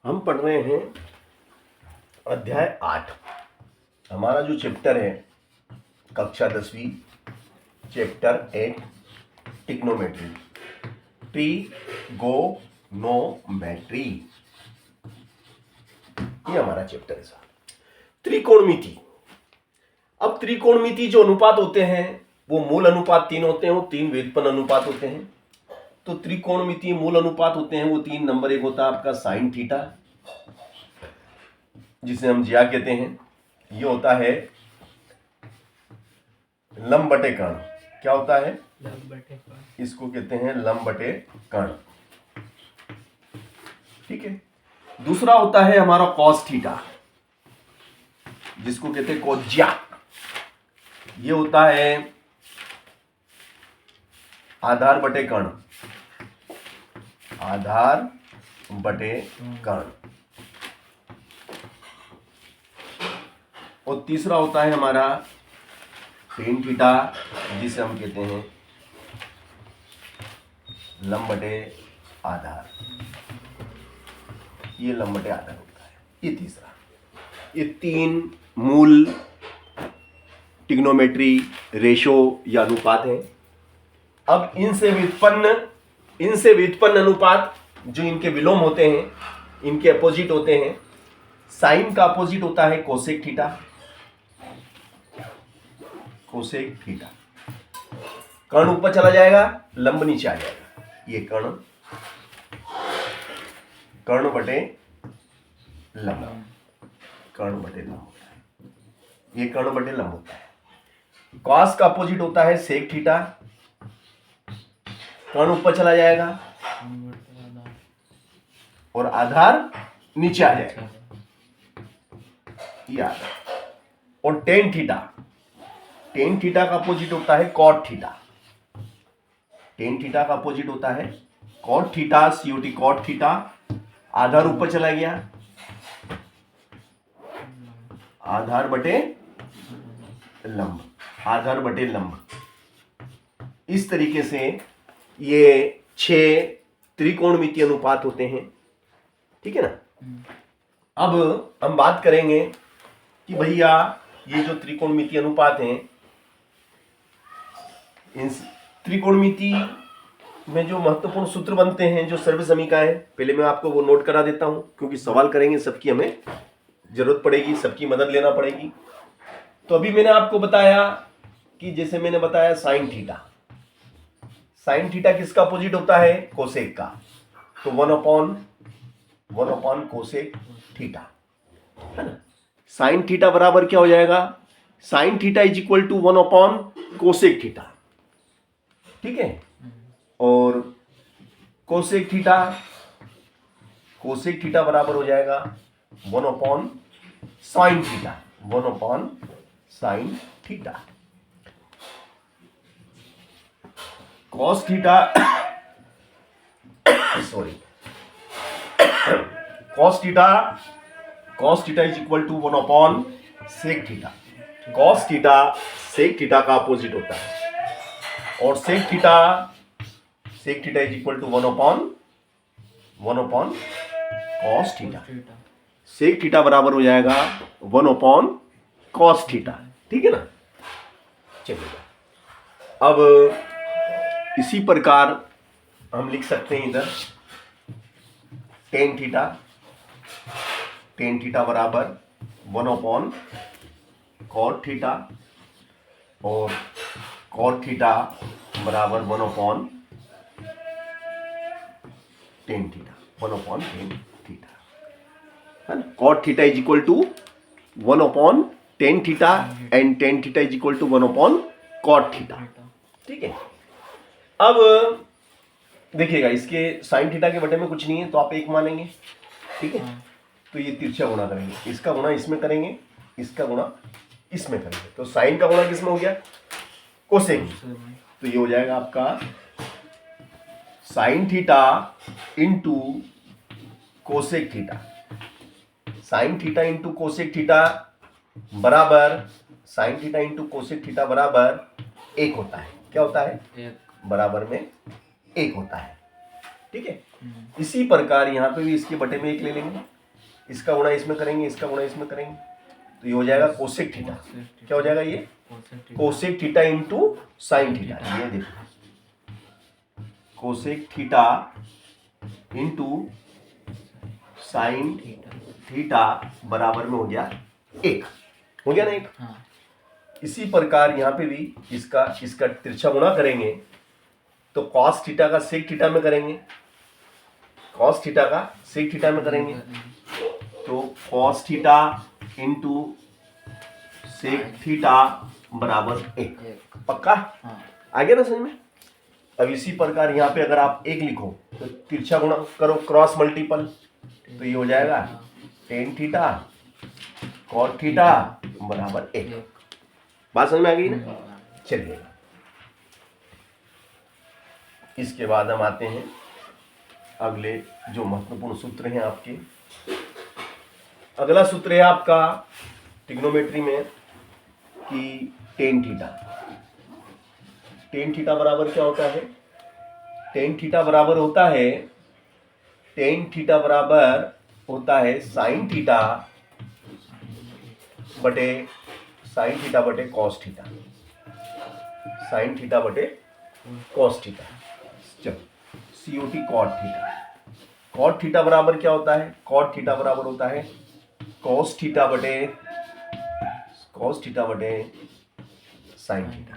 हम पढ़ रहे हैं अध्याय 8। हमारा जो चैप्टर है कक्षा 10वीं चैप्टर 8 ट्रिग्नोमेट्री, ट्रिगोनोमेट्री, ये हमारा चैप्टर है साहब। त्रिकोणमिति। अब त्रिकोणमिति जो अनुपात होते हैं वो मूल अनुपात 3 होते हैं, वो 3 व्युत्पन्न अनुपात होते हैं। तो त्रिकोणमितीय मूल अनुपात होते हैं वो 3। नंबर 1 होता है आपका साइन थीटा, जिसे हम ज्या कहते हैं। ये होता है लंब बटे कर्ण। क्या होता है? लंब बटे कर्ण। इसको कहते हैं लंब बटे कर्ण। ठीक है। दूसरा होता है हमारा कॉस थीटा, जिसको कहते हैं कोज्या। ये होता है आधार बटे कर्ण, आधार बटे कर्ण। और तीसरा होता है हमारा टेन थीटा, जिसे हम कहते हैं लंब बटे आधार। ये लंब बटे आधार होता है। ये तीसरा। ये 3 मूल ट्रिग्नोमेट्री रेशो या अनुपात है। अब इनसे व्युत्पन्न अनुपात जो इनके विलोम होते हैं, इनके अपोजिट होते हैं। साइन का अपोजिट होता है कोसेक थीटा, कोसेक थीटा। कर्ण ऊपर चला जाएगा, लंब नीचे आ जाएगा। ये कर्ण बटे लंब, कर्ण बटे लंब होता है। ये कर्ण बटे लंब होता है। कॉस का अपोजिट होता है सेक थीटा। कर्ण ऊपर चला जाएगा और आधार नीचे आ जाएगा। ये आधार। और टेन थीटा का अपोजिट होता है कॉट थीटा। टेन थीटा का अपोजिट होता है cot theta, COT cot theta. आधार ऊपर चला गया, आधार बटे लंब, आधार बटे लंब। इस तरीके से ये 6 त्रिकोणमितीय अनुपात होते हैं। ठीक है ना। अब हम बात करेंगे कि भैया ये जो त्रिकोणमितीय अनुपात हैं, इन त्रिकोणमिति में जो महत्वपूर्ण सूत्र बनते हैं, जो सर्व समीकरण, पहले मैं आपको वो नोट करा देता हूं, क्योंकि सवाल करेंगे सबकी हमें जरूरत पड़ेगी, सबकी मदद लेना पड़ेगी। तो अभी मैंने आपको बताया कि जैसे मैंने बताया साइन थीटा किसका अपोजिट होता है? कोसेक का। तो 1 अपॉन कोसेक थीटा, है ना। साइन थीटा बराबर क्या हो जाएगा? Sine theta is equal to 1 upon cosec theta. ठीक है। और कोसेक थीटा बराबर हो जाएगा 1 upon sine theta, 1 upon sine theta. Cos theta sorry cos theta is equal to 1 upon sec theta. Cos theta sec theta का opposite होता है। और sec theta is equal to 1 upon cos theta. Sec theta बराबर हो जाएगा 1 upon cos theta. ठीक है ना। चलिए, अब इसी प्रकार हम लिख सकते हैं इधर टेन थीटा बराबर 1 अपॉन कॉट थीटा, और कॉट थीटा बराबर 1 upon tan theta, 1 upon tan theta, है ना। Cot theta is equal to 1 upon tan theta and tan theta is equal to 1 upon cot theta. ठीक है। अब देखिएगा, इसके साइन थीटा के बटे में कुछ नहीं है, तो आप 1 मानेंगे। ठीक है। तो ये तिरछा गुणा करेंगे, इसका गुणा इसमें करेंगे, इसका गुणा इसमें करेंगे। तो साइन का गुणा किसमें हो गया? कोसेक। तो ये हो जाएगा आपका sine theta into cosec theta. Sine theta into cosec theta बराबर, sine theta into cosec theta बराबर 1 होता है। क्या होता है? 1 बराबर में 1 होता है। ठीक है। इसी प्रकार यहाँ पे भी इसके बटे में 1 ले लेंगे, इसका गुणा इसमें करेंगे, इसका गुणा इसमें करेंगे, तो ये हो जाएगा कोसेक थीटा। क्या हो जाएगा ये? Cosec theta into sine theta. ये देखो, cosec theta into sine theta बराबर में हो गया 1, हो गया ना 1। इसी प्रकार यहाँ पे भी इसका तिरछा गुणा करेंगे तो कॉस थीटा का सेक थीटा में करेंगे, कॉस थीटा का सेक थीटा में करेंगे, तो cos theta into sec theta बराबर 1। पक्का आ गया ना समझ में? अब इसी प्रकार यहाँ पे अगर आप 1 लिखो तो तिरछा गुणा करो, क्रॉस मल्टीपल, तो ये हो जाएगा टेन थीटा कॉट थीटा बराबर 1। बात समझ में आ गई ना? चलिए इसके बाद हम आते हैं अगले जो महत्वपूर्ण सूत्र हैं आपके। अगला सूत्र है आपका ट्रिग्नोमेट्री में कि टेन थीटा। टेन थीटा बराबर क्या होता है? टेन थीटा बराबर होता है, टेन थीटा बराबर होता है साइन थीटा बटे कॉस थीटा, साइन थीटा बटे कॉस थीटा। चलो COT cot theta. Cot theta बराबर क्या होता है? कॉट थीटा बराबर होता है कॉस थीटा बटे sine theta.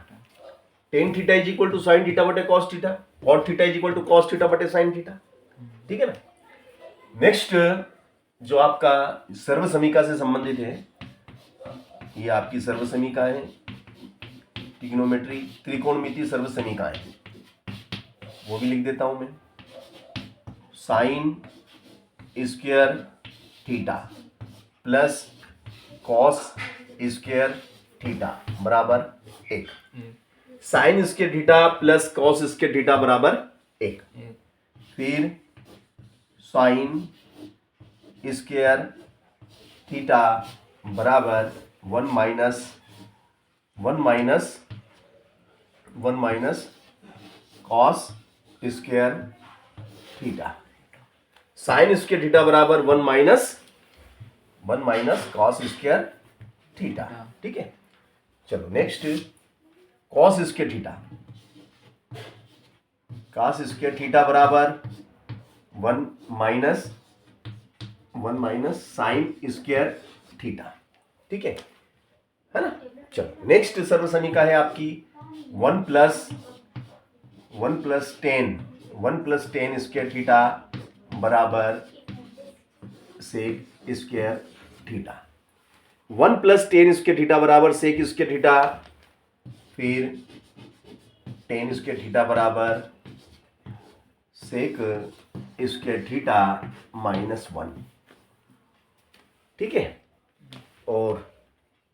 Tan theta is equal to sine theta बटे cos theta, cot theta is equal to cos theta बटे साइन थीटा। ठीक है ना? नेक्स्ट जो आपका सर्व समीका से संबंधित है, ये आपकी सर्व समीका है, ट्रिग्नोमेट्री त्रिकोणमिति सर्व समीका है, वो भी लिख देता हूं मैं। Sine square theta plus cos square theta बराबर 1। Sine square theta plus cos square theta बराबर 1। फिर साइन स्क्वायर थीटा बराबर 1 minus cos square theta. Sine square theta बराबर 1 माइनस कॉस स्क्वायर थीटा। ठीक है, चलो नेक्स्ट कॉस स्क्वायर थीटा बराबर 1 minus sine square theta. ठीक है ना? चलो नेक्स्ट सर्व समीका है आपकी 1 प्लस 10 स्क्वायर थीटा बराबर sec square theta. 1 plus 10 square theta बराबर सेक स्क्वायर थीटा, फिर 10 स्क्वायर थीटा बराबर सेक स्क्वायर थीटा -1। ठीक है, और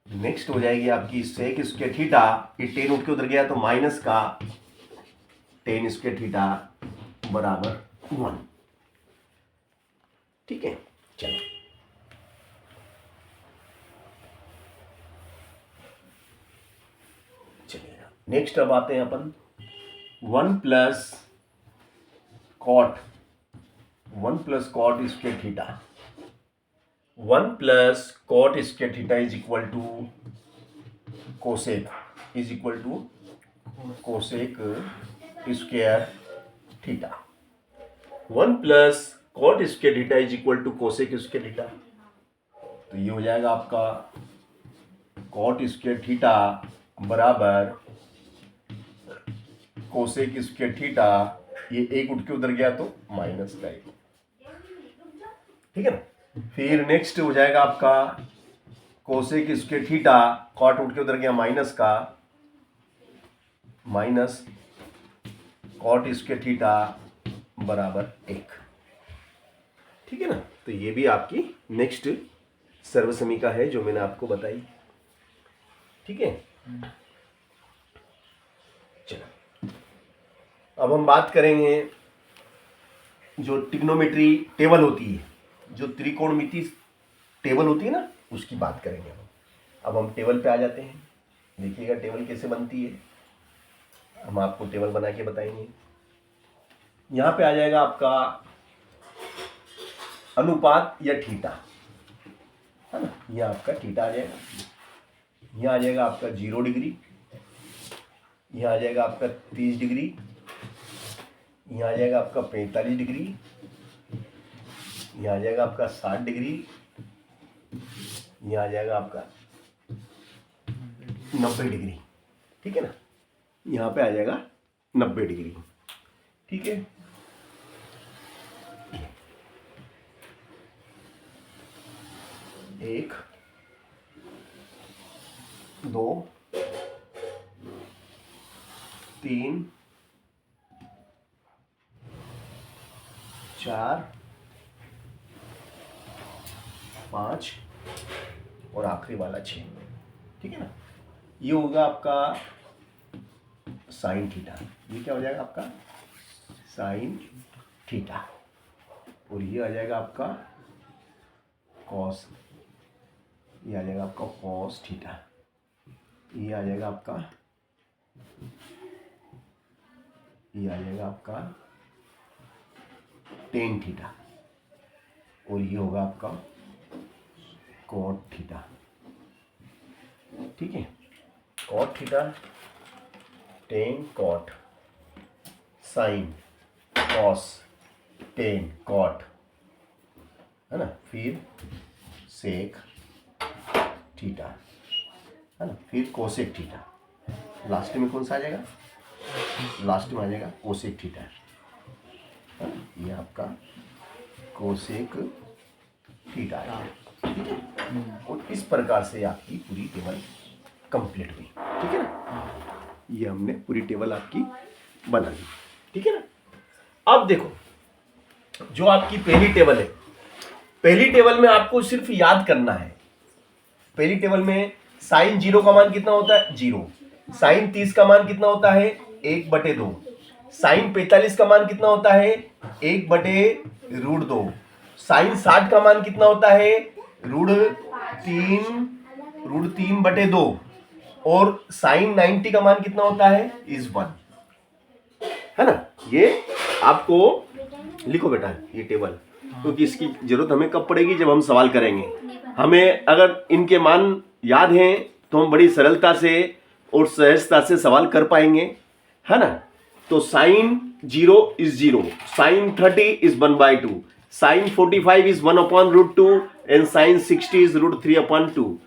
नेक्स्ट हो जाएगी आपकी सेक स्क्वायर थीटा, ये 10 उठ के उधर गया तो माइनस का 10 स्क्वायर थीटा बराबर 1। ठीक है, चलो चलिए नेक्स्ट अब आते हैं अपन 1 plus cot square theta. 1 plus cot square theta is equal to cosec square theta. 1 plus cot square theta is equal to cosec square theta, तो ये हो जाएगा आपका कॉट स्क्वायर थीटा बराबर कोसेक स्क्वायर थीटा, ये 1 उठ के उधर गया तो माइनस का 1। ठीक है ना? फिर नेक्स्ट हो जाएगा आपका कोसेक स्क्वायर थीटा, कॉट उठ के उधर गया माइनस का माइनस कॉट स्क्वायर थीटा बराबर 1। ठीक है ना? तो ये भी आपकी नेक्स्ट सर्व समीका है जो मैंने आपको बताई। ठीक है, चलो अब हम बात करेंगे जो ट्रिग्नोमेट्री टेबल होती है, जो त्रिकोणमिति टेबल होती है ना, उसकी बात करेंगे हम। अब हम टेबल पे आ जाते हैं। देखिएगा टेबल कैसे बनती है, हम आपको टेबल बना के बताएंगे। यहां पे आ जाएगा आपका अनुपात या थीटा, है ना, यह आपका थीटा आ जाएगा। यहां आ जाएगा आपका 0 डिग्री, यहां आ जाएगा आपका 30 डिग्री, यहां आ जाएगा आपका 45 डिग्री, यहां आ जाएगा आपका 60 डिग्री, यहां आ जाएगा आपका 90 डिग्री, ठीक है ना, यहां पे आ जाएगा 90 डिग्री, ठीक है। एक, दो, तीन, चार, 5 और आखिरी वाला 6, ठीक है ना। ये होगा आपका साइन थीटा, ये क्या हो जाएगा आपका साइन थीटा, और ये आ जाएगा आपका कॉस, ये आ जाएगा आपका कॉस थीटा, ये आ जाएगा आपका, ये आ जाएगा आपका टेन थीटा, और ये होगा आपका कॉट थीटा, ठीक है। Cot theta, tan cot, sine, cos, tan cot, है ना, फिर सेक थीटा, है ना, फिर कोसेक थीटा, लास्ट में कौन सा आ जाएगा, लास्ट में आ जाएगा कोसेक थीटा, है ना, ये आपका कोसेक थीटा आएगा, ठीक है। और इस प्रकार से आपकी पूरी टेबल कंप्लीट हुई, ठीक है ना, ये हमने पूरी टेबल आपकी बना ली, ठीक है ना। अब देखो जो आपकी पहली टेबल है, पहली टेबल में आपको सिर्फ याद करना है, पहली टेबल में साइन 0 का मान कितना होता है 0, साइन 30 का मान कितना होता है 1/2, साइन 45 का मान कितना होता है 1/√2, साइन 60 का मान कितना होता है √3/2, और साइन 90 का मान कितना होता है इज 1, है ना। ये आपको लिखो बेटा ये टेबल, क्योंकि इसकी जरूरत हमें कब पड़ेगी, जब हम सवाल करेंगे। हमें अगर इनके मान याद हैं तो हम बड़ी सरलता से और सहजता से सवाल कर पाएंगे, है ना। तो sine 0 is 0, sine 30 is 1/2, sine 45 is 1/√2 and sine 60 is √3/2,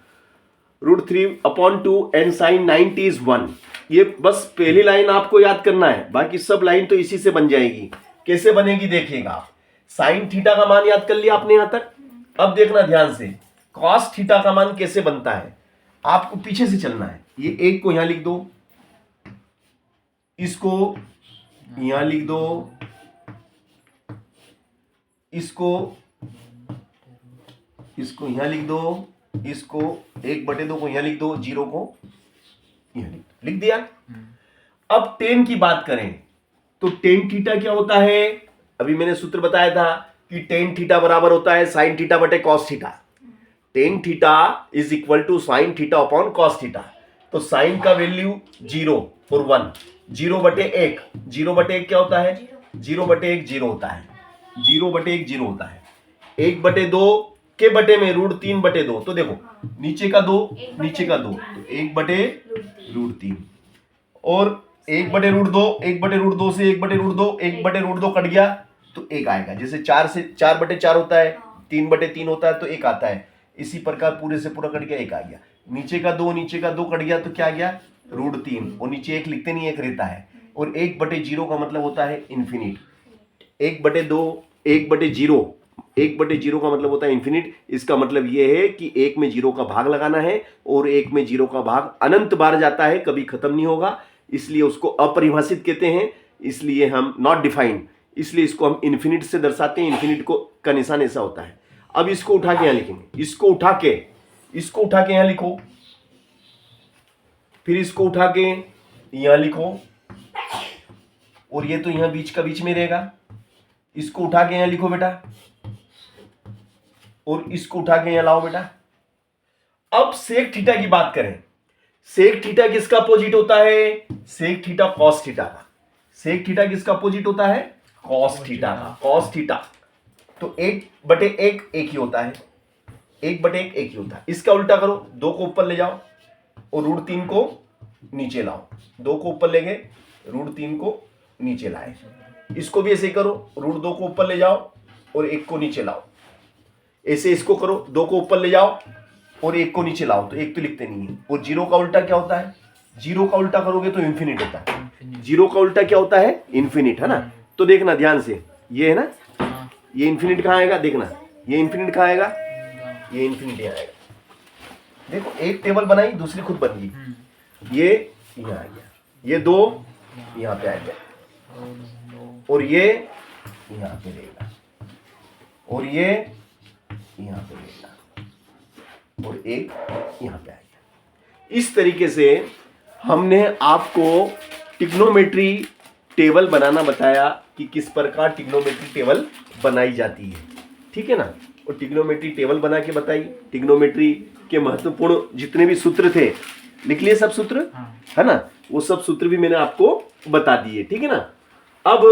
√3/2 and sine 90 is 1। ये बस पहली लाइन आपको याद करना है, बाकी सब लाइन तो इसी से बन जाएगी। कैसे बनेगी देखिएगा आप, साइन थीटा का मान याद कर लिया आपने यहां तक। अब देखना ध्यान से कॉस थीटा का मान कैसे बनता है, आपको पीछे से चलना है। ये एक को यहां लिख दो, इसको यहां लिख दो, इसको यहां लिख दो, इसको 1/2 को यहां लिख दो, 0 को यहां लिख दिया। अब टेन की बात करें तो टेन थीटा क्या होता है, अभी मैंने सूत्र बताया था कि टेन थीटा बराबर होता है साइन थीटा बटे cos theta. Tan theta is equal to sine theta upon cos theta. तो साइन का वैल्यू 0 और 1, 0/1, 0/1 क्या होता है 0/1 0 होता है, 0/1 0 होता है। 1/2 के बटे में √3/2, तो देखो नीचे का 2 नीचे का 2, तो 1/√3, और 1/√2, 1/√2 से 1/√2, 1/√2 कट गया तो 1 आएगा। जैसे 4 से 4/4 होता है, 3/3 होता है तो 1 आता है। इसी प्रकार पूरे से पूरा कट गया 1 आ गया। नीचे का 2 कट गया तो क्या आ गया √3, और नीचे 1 लिखते नहीं 1 रहता है। और 1/0 का मतलब होता है इन्फिनिट। 1/2 1/0 का मतलब होता है इन्फिनिट। इसका मतलब यह है कि 1 में 0 का भाग लगाना है, और 1 में 0 का भाग अनंत बार जाता है, कभी खत्म नहीं होगा, इसलिए उसको अपरिभाषित कहते हैं। इसलिए हम नॉट डिफाइंड, इसलिए इसको हम इन्फिनिट से दर्शाते हैं। इन्फिनिट को का निशान ऐसा होता है। अब इसको उठा के यहां लिखेंगे, इसको उठा के यहां लिखो, फिर इसको उठा के यहां लिखो, और ये तो यहां बीच का बीच में रहेगा। इसको उठा के यहां लिखो बेटा, और इसको उठा के यहां लाओ बेटा। अब सेक थीटा की बात करें, सेक थीटा किसका अपोजिट होता है, सेक थीटा कॉस थीटा का। सेक थीटा किसका अपोजिट होता है कॉस थीटा का, कॉस थीटा तो 1/1 एक ही होता है, 1/1 एक ही होता है। इसका उल्टा करो, 2 को ऊपर ले जाओ और √3 को नीचे लाओ, 2 को ऊपर ले गए, √3 को नीचे लाए। इसको भी ऐसे करो, √2 को ऊपर ले जाओ और 1 को नीचे लाओ। ऐसे इसको करो, 2 को ऊपर ले जाओ और 1 को नीचे लाओ, तो 1 तो लिखते नहीं है। और 0 का उल्टा क्या होता है? 0 का उल्टा करोगे तो इंफिनिट होता है। 0 का उल्टा क्या होता है? इंफिनिट, है ना। तो देखना ध्यान से, ये है ना, ये इंफिनिट कहाँ आएगा? देखना, ये इंफिनिट कहाँ आएगा? ये इंफिनिट यहाँ आएगा। देखो, एक टेबल बनाई, दूसरी खुद बन गई। ये यहाँ आ गया, ये 2 यहाँ पे आ गया, और ये यहाँ पे रहेगा, और ये यहाँ पे रहेगा, और एक यहाँ पे आ गया। इस तरीके से हमने आपको ट्रिग्नोमेट्री टेबल बनाना बताया कि किस प्रकार ट्रिग्नोमेट्री टेबल बनाई जाती है, ठीक है ना। और ट्रिग्नोमेट्री टेबल बना के बताई, ट्रिग्नोमेट्री के महत्वपूर्ण जितने भी सूत्र थे, लिख लिए सब सूत्र, है ना, वो सब सूत्र भी मैंने आपको बता दिए, ठीक है ना। अब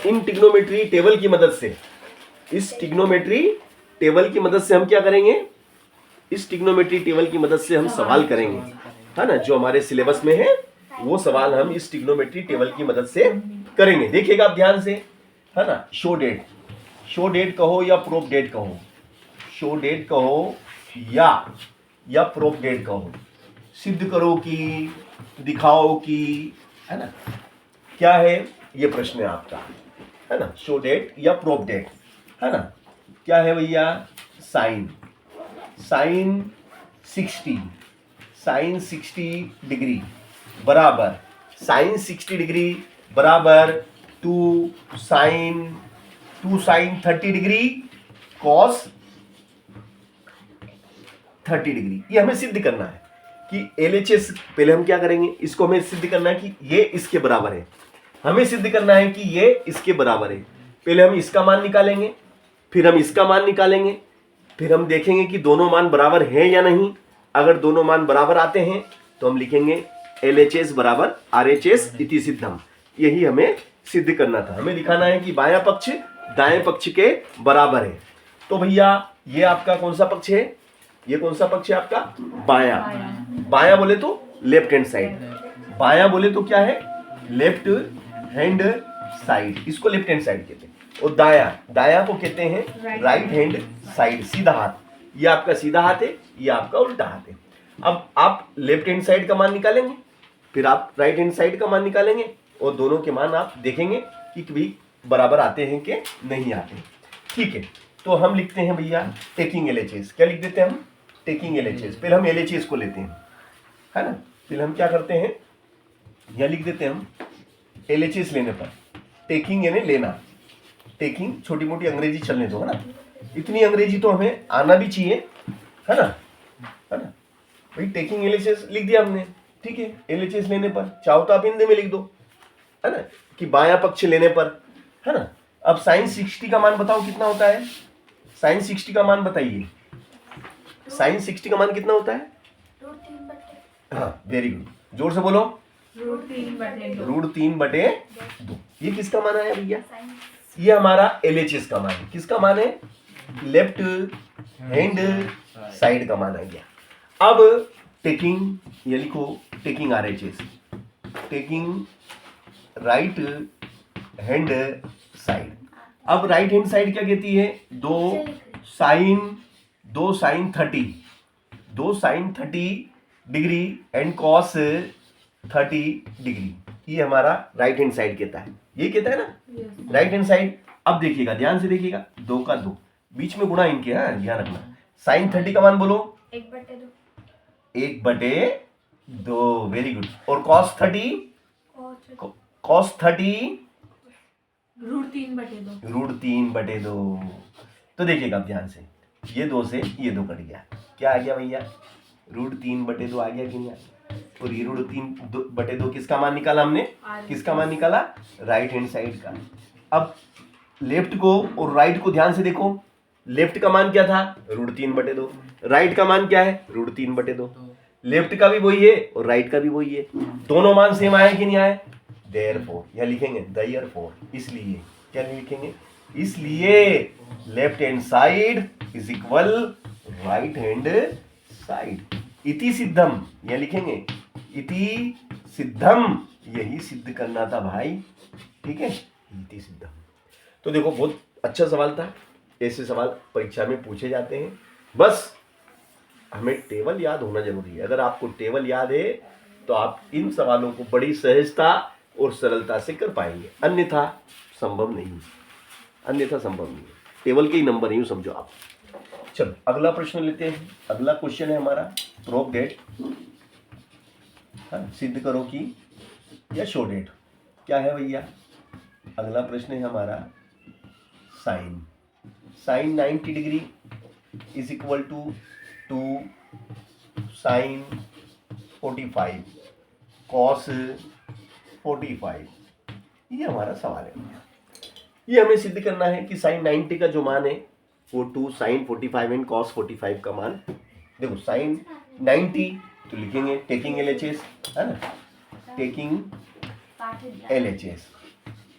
इन ट्रिग्नोमेट्री टेबल की मदद से, इस ट्रिग्नोमेट्री टेबल की मदद से हम क्या करेंगे? इस ट्रिग्नोमेट्री टेबल की मदद से हम सवाल करेंगे, है ना। जो हमारे सिलेबस में है वो सवाल हम इस ट्रिग्नोमेट्री टेबल की मदद से करेंगे। देखिएगा आप ध्यान से, है ना। शो डेट कहो या प्रूफ डेट कहो, शो डेट कहो या प्रूफ डेट कहो, सिद्ध करो कि, दिखाओ कि, है ना, क्या है ये प्रश्न है आपका, है ना। शो डेट या प्रूफ डेट, है ना। क्या है भैया? साइन 60 डिग्री बराबर, साइन 60 डिग्री बराबर 2 साइन 30 डिग्री कॉस 30 डिग्री। ये हमें सिद्ध करना है कि LHS, पहले हम क्या करेंगे, इसको हमें सिद्ध करना है कि ये इसके बराबर है। हमें सिद्ध करना है कि ये इसके बराबर है। पहले हम इसका मान निकालेंगे, फिर हम इसका मान निकालेंगे, फिर हम देखेंगे कि दोनों मान बराबर हैं या नहीं। अगर दोनों मान बराबर आते हैं तो हम लिखेंगे LHS बराबर RHS इति सिद्धम। यही हमें सिद्ध करना था। हमें दिखाना है कि बायां पक्ष दाएं पक्ष के बराबर है। तो भैया ये आपका कौन सा पक्ष है? ये कौन सा पक्ष है आपका? बायां। बायां बोले तो लेफ्ट हैंड साइड, बायां बोले तो क्या है? लेफ्ट हैंड साइड, इसको लेफ्ट हैंड साइड कहते हैं। और दायां को कहते हैं राइट हैंड साइड, सीधा हाथ। ये आपका सीधा हाथ है, ये आपका उल्टा हाथ है। अब आप लेफ्ट हैंड साइड का मान निकालेंगे, फिर आप राइट हैंड साइड का मान निकालेंगे, और दोनों के मान आप देखेंगे कि कभी बराबर आते हैं कि नहीं आते। ठीक है, तो हम लिखते हैं भैया टेकिंग LHS। क्या लिख देते हैं हम? Taking LHS। पहले हम LHS को लेते हैं, है ना। पहले हम क्या करते हैं, यह लिख देते हैं हम LHS लेने पर, टेकिंग यानी लेना, टेकिंग छोटी मोटी अंग्रेजी चलने दो, है ना। इतनी अंग्रेजी तो हमें आना भी चाहिए, है ना, है ना भाई। टेकिंग LHS लिख दिया हमने, ठीक है। LHS लेने पर चाहो तो आप हिंदी में लिख दो, है ना, कि बायां पक्ष लेने पर, है ना। अब साइन 60 का मान बताओ कितना होता है? साइन 60 का मान बताइए। साइन 60 का मान कितना होता है? हाँ, वेरी गुड, जोर से बोलो। √3/2। ये किसका मान आया भैया? ये हमारा LHS का मान है। किसका मान है? लेफ्ट हैंड साइड का मान आ गया। अब टेकिंग, ये लिखो taking RHS, taking right hand side. अब राइट हैंड साइड क्या कहती है? 2 sine 30 degree and cos 30 degree. ये हमारा राइट हैंड साइड कहता है। ये कहता है ना राइट हैंड साइड। अब देखिएगा, ध्यान से देखिएगा, 2 का 2 बीच में गुणा इनके, हाँ ध्यान रखना। साइन 30 का मान बोलो? 1/2। Very good. और कॉस 30? √3/2। तो देखिएगा आप ध्यान से, ये 2 से ये 2 कट गया, क्या आ गया भैया? √3/2 आ गया कि नहीं? और ये √3/2 किसका मान निकाला हमने? किसका मान निकाला? राइट हैंड साइड का। अब लेफ्ट को और राइट को ध्यान से देखो। लेफ्ट का मान क्या था? √3/2। राइट का मान क्या है? √3/2। लेफ्ट का भी वही है और राइट का भी वही है। दोनों मान सेम आए कि नहीं आए? देयरफॉर, यहाँ लिखेंगे देयरफॉर, इसलिए, क्या लिखेंगे, इसलिए left hand side is equal right hand side. इति सिद्धम, यहाँ लिखेंगे इति सिद्धम, यही सिद्ध करना था भाई, ठीक है, इति सिद्धम। तो देखो बहुत अच्छा सवाल था, ऐसे सवाल परीक्षा में पूछे जाते हैं, बस हमें टेबल याद होना जरूरी है। अगर आपको टेबल याद है तो आप इन सवालों को बड़ी सहजता और सरलता से कर पाएंगे, अन्यथा संभव नहीं, अन्यथा संभव नहीं। टेबल के ही नंबर यूं समझो आप। चलो अगला प्रश्न लेते हैं। अगला क्वेश्चन है हमारा प्रूव डेट, सिद्ध करो कि या शो डेट। क्या है भैया, अगला प्रश्न है हमारा sine, sine 90 degree is equal to 2 sine 45 cos 45, ये हमारा सवाल है। ये हमें सिद्ध करना है कि साइन 90 का जो मान है वो 2 साइन 45 एंड कॉस 45 का मान। देखो साइन 90 तो लिखेंगे टेकिंग LHS, है ना, taking LHS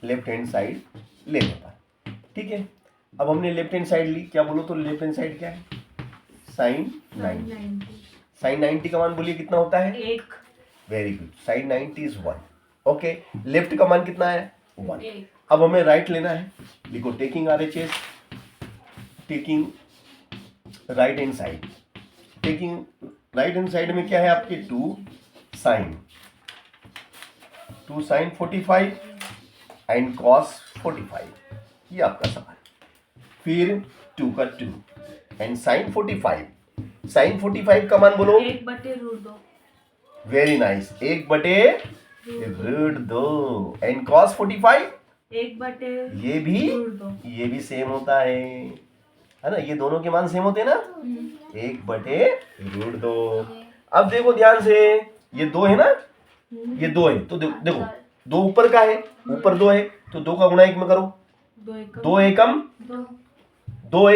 left hand side लेने पर, ठीक है। अब हमने लेफ्ट हैंड साइड ली, क्या बोलो तो लेफ्ट हैंड साइड क्या है, साइन 90, साइन 90 का मान बोलिए कितना होता है, 1। Very good, sine 90 is 1, okay. Left का मान कितना है, 1। अब हमें राइट लेना है, लिखो taking RHS, taking right hand side, taking right hand side में क्या है आपके 2 साइन 45 एंड कॉस 45, ये आपका सवाल। फिर 2 का 2 एंड साइन 45, साइन 45 का मान बोलो 1/√2, वेरी नाइस, 1/√2 एंड कॉस 45 1/√2, ये भी सेम होता है ना, ये दोनों के मान सेम होते हैं ना, 1/√2। अब देखो ध्यान से, ये 2 है ना, ये 2 है तो देखो 2 ऊपर का है, ऊपर 2 है तो 2 का गुणा 1 में करो, 2 एकम 2,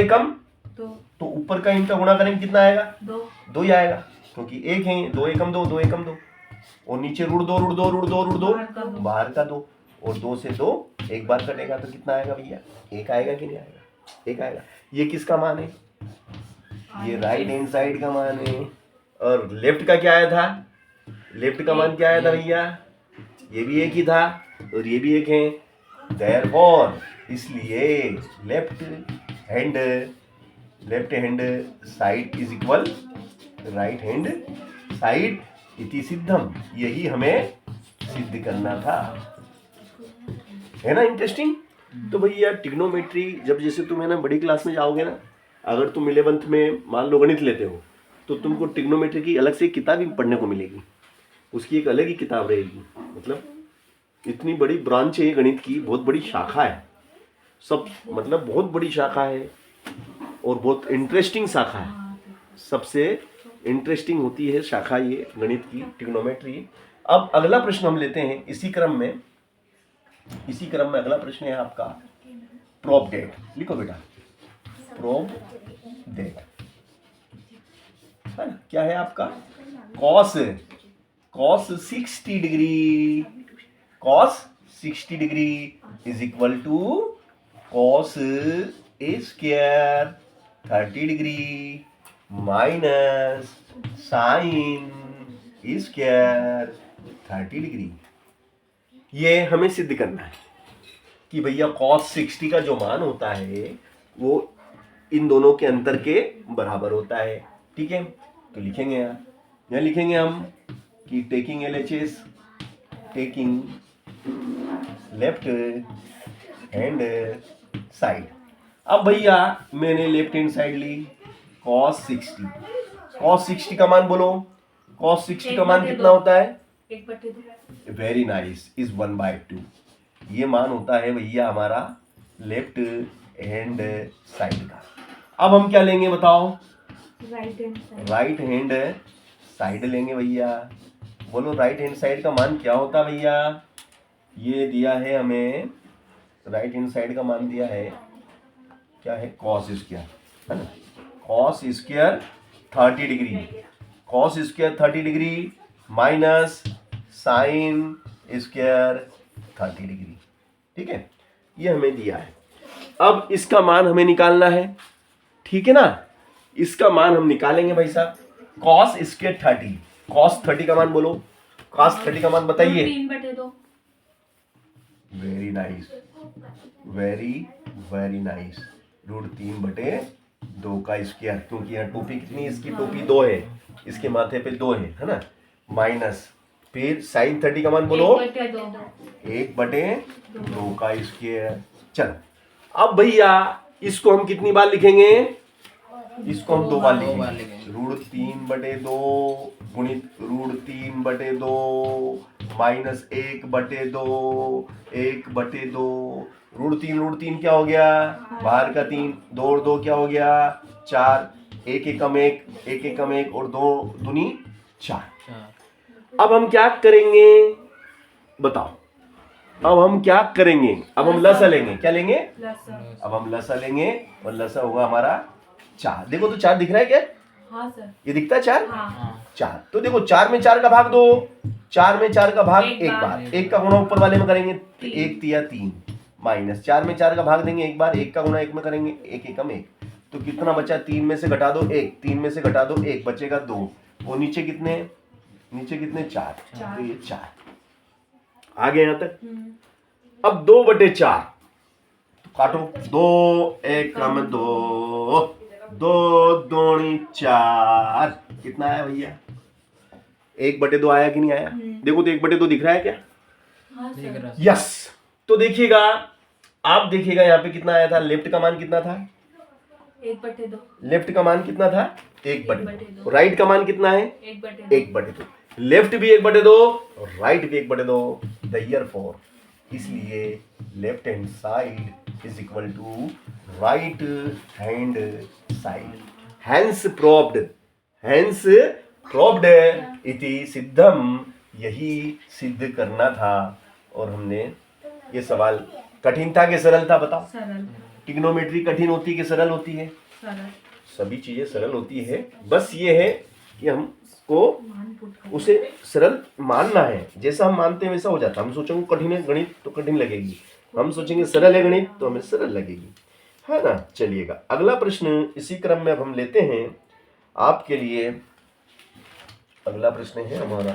तो ऊपर का इनका गुणा करेंगे कितना आएगा, 2 ही आएगा, क्योंकि 1 है, 2 एकम 2, 2 एकम 2, और नीचे √2 बाहर का 2, और 2 से 2 एक बार कटेगा तो कितना आएगा भैया, 1 आएगा कि नहीं आएगा, 1 आएगा। ये किसका मान है, ये राइट हैंड साइड का मान है। और लेफ्ट का क्या आया था, लेफ्ट का मान क्या आया था भैया, ये भी 1 ही था और ये भी 1 है, देयरफॉर इसलिए left hand side is equal right hand side इति सिद्धम, यही हमें सिद्ध करना था, है ना। इंटरेस्टिंग। तो भैया ट्रिग्नोमेट्री जब जैसे तुम है ना बड़ी क्लास में जाओगे ना, अगर तुम 11th में मान लो गणित लेते हो तो तुमको ट्रिग्नोमेट्री की अलग से किताब ही पढ़ने को मिलेगी, उसकी एक अलग ही किताब रहेगी, मतलब इतनी बड़ी ब्रांच है गणित की, बहुत बड़ी शाखा है, सब मतलब बहुत बड़ी शाखा है और बहुत इंटरेस्टिंग शाखा है, सबसे इंटरेस्टिंग होती है शाखा ये गणित की, ट्रिग्नोमेट्री। अब अगला प्रश्न हम लेते हैं इसी क्रम में अगला प्रश्न है आपका प्रूव डेट। लिखो बेटा प्रूव डेट, है ना, क्या है आपका cos 60 degree is equal to cos a square 30 degree minus sine a square 30 degree. ये हमें सिद्ध करना है कि भैया cos 60 का जो मान होता है वो इन दोनों के अंतर के बराबर होता है, ठीक है। तो लिखेंगे यहाँ लिखेंगे हम कि taking LHS, taking left hand side. अब भैया मैंने लेफ्ट हैंड साइड ली, cos 60 का मान बोलो, cos 60 का मान कितना होता है, 1/2, वेरी नाइस, इज 1/2, ये मान होता है भैया हमारा लेफ्ट हैंड साइड का। अब हम क्या लेंगे बताओ, राइट हैंड साइड लेंगे भैया, बोलो राइट हैंड साइड का मान क्या होता है भैया, ये दिया है हमें, राइट हैंड साइड का मान दिया है क्या है, cos स्क्वायर, है ना, cos square 30 degree, cos square 30 degree minus sign square 30 degree. ठीक है, ये हमें दिया है। अब इसका मान हमें निकालना है, ठीक है ना। इसका मान हम निकालेंगे भाई साहब, cos स्क्वायर 30। cos 30 का मान बोलो, cos 30 का मान बताइए। 3/2। Very nice, very very nice. √3/2 का स्क्वायर, क्योंकि यहाँ टोपी कितनी, इसकी टोपी 2 है, इसके माथे पे 2 है ना, माइनस फिर sin 30 का मान बोलो 1/2 का स्क्वायर। चलो अब भैया इसको हम कितनी बार लिखेंगे, इसको हम 2 बार लिखेंगे। √3/2 गुणित √3/2 माइनस 1/2 1/2। √3 क्या हो गया, बाहर का 3, 2 और 2 क्या हो गया 4, 1 एकम 1 1 एकम 1 और 2 दूनी 4। अब हम क्या करेंगे बताओ, अब हम क्या करेंगे, अब हम लसा लेंगे, क्या लेंगे, अब हम लसा लेंगे और लसा होगा हमारा 4। देखो तो 4 दिख रहा है क्या, हाँ सर, ये दिखता है 4, हाँ 4। तो देखो 4 में 4 का भाग दो, 4 में 4 का भाग एक बार, 1 का गुणा ऊपर वाले में करेंगे, 1 तिया 3 माइनस 4 में 4 का भाग देंगे एक बार, 1 का गुणा 1 में करेंगे, 1 एकम 1। तो कितना बचा, 3 में से घटा दो 1, 3 में से घटा दो 1, बचेगा 2। और नीचे कितने, नीचे कितने 4, तो ये 4 आ गए यहाँ तक। अब 2/4 तो काटो, 2 एकम 2 2 दूनी 4, कितना आया भैया, 1/2 आया कि नहीं आया। देखो तो 1/2 दिख रहा है क्या, हाँ सर, यस। तो देखिएगा, आप देखिएगा यहाँ पे कितना आया था, लेफ्ट का मान कितना था, 1/2, लेफ्ट का मान कितना था 1/2, राइट का मान कितना है 1/2, 1/2। लेफ्ट भी 1/2 और राइट भी 1/2, देयरफॉर इसलिए left hand side is equal to right hand side. Hence proved इति सिद्धम, यही सिद्ध करना था। और हमने ये सवाल कठिन था कि सरल था बताओ, सरल, ट्रिग्नोमेट्री कठिन होती है कि सरल होती है, सरल, सभी चीजें सरल होती है, बस ये है कि हमको मान पुट कर, उसे सरल मानना है। जैसा हम मानते हैं वैसा हो जाता है। हम सोचेंगे कठिन है गणित तो कठिन लगेगी, हम सोचेंगे सरल है गणित तो हमें सरल लगेगी, है ना। चलिएगा अगला प्रश्न इसी क्रम में अब हम लेते हैं आपके लिए। अगला प्रश्न है हमारा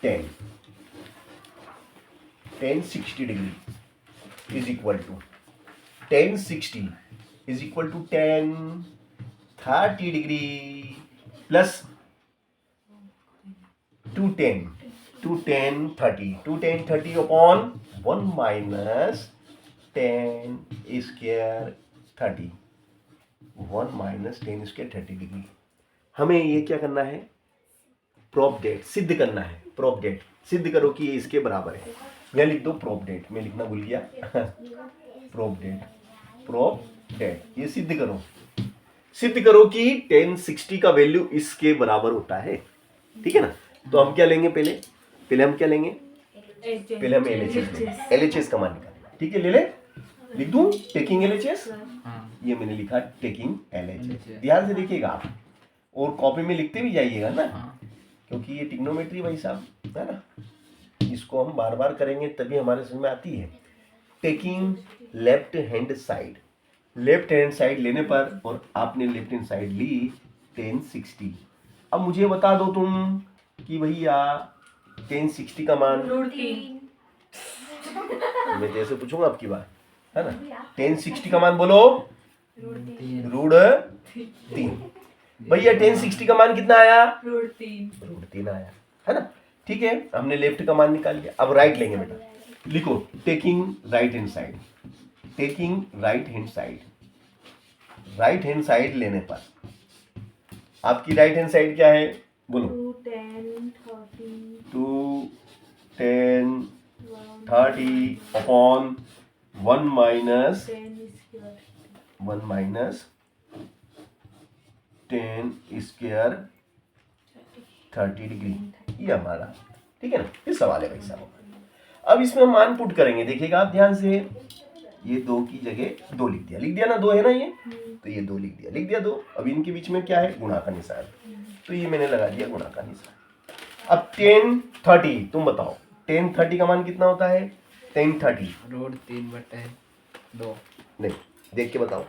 10 60 degree is equal to 10 60 is equal to 10 30 degree plus 210 30 upon 1 minus 10 square 30, 1 minus 10 square 30 degree. हमें ये क्या करना है, प्रूफ डेट सिद्ध करना है। प्रूफ डेट सिद्ध करो कि ये इसके बराबर है, या लिख दो प्रूफ डेट, मैं लिखना भूल गया प्रूफ डेट ये सिद्ध करो कि 10 60 का वैल्यू इसके बराबर होता है, ठीक है ना। तो हम क्या लेंगे, पहले हम क्या लेंगे, पहले हम LHS का मान निकालेंगे, ठीक है। लिख दूं टेकिंग LHS, ये मैंने लिखा टेकिंग LHS। ध्यान से देखिएगा आप, और कॉपी में लिखते भी जाइएगा ना, क्योंकि ये ट्रिग्नोमेट्री भाई साहब है ना, इसको हम बार बार करेंगे तभी हमारे समझ में आती है। टेकिंग लेफ्ट हैंड साइड लेने पर, और आपने लेफ्ट हैंड साइड ली 10 60। अब मुझे बता दो तुम कि भैया 10 60 का मान, √3, मैं जैसे पूछूंगा आपकी बात है ना, 10 60 का मान बोलो, √3। भैया 10 60 का मान कितना आया, √3 आया, है ना। ठीक है, हमने लेफ्ट का मान निकाल लिया। अब राइट लेंगे बेटा, लिखो टेकिंग राइट हैंड साइड लेने पर आपकी राइट हैंड साइड क्या है बोलो, 2 10 30 अपॉन 1 माइनस 10 स्क्वायर 30 डिग्री, ये हमारा, ठीक है ना। ये सवाल है भाई साहब। अब इसमें हम मान पुट करेंगे, देखिएगा आप ध्यान से, ये 2 की जगह 2 लिख दिया ना, 2 है ना ये, तो ये 2 लिख दिया 2। अब इनके बीच में क्या है, गुणा का निशान, तो ये मैंने लगा दिया गुणा का निशान। अब 10 30 तुम बताओ, टेन 30 का मान कितना होता है? टेन 30 रूट 3/2 नहीं, देख के बताओ।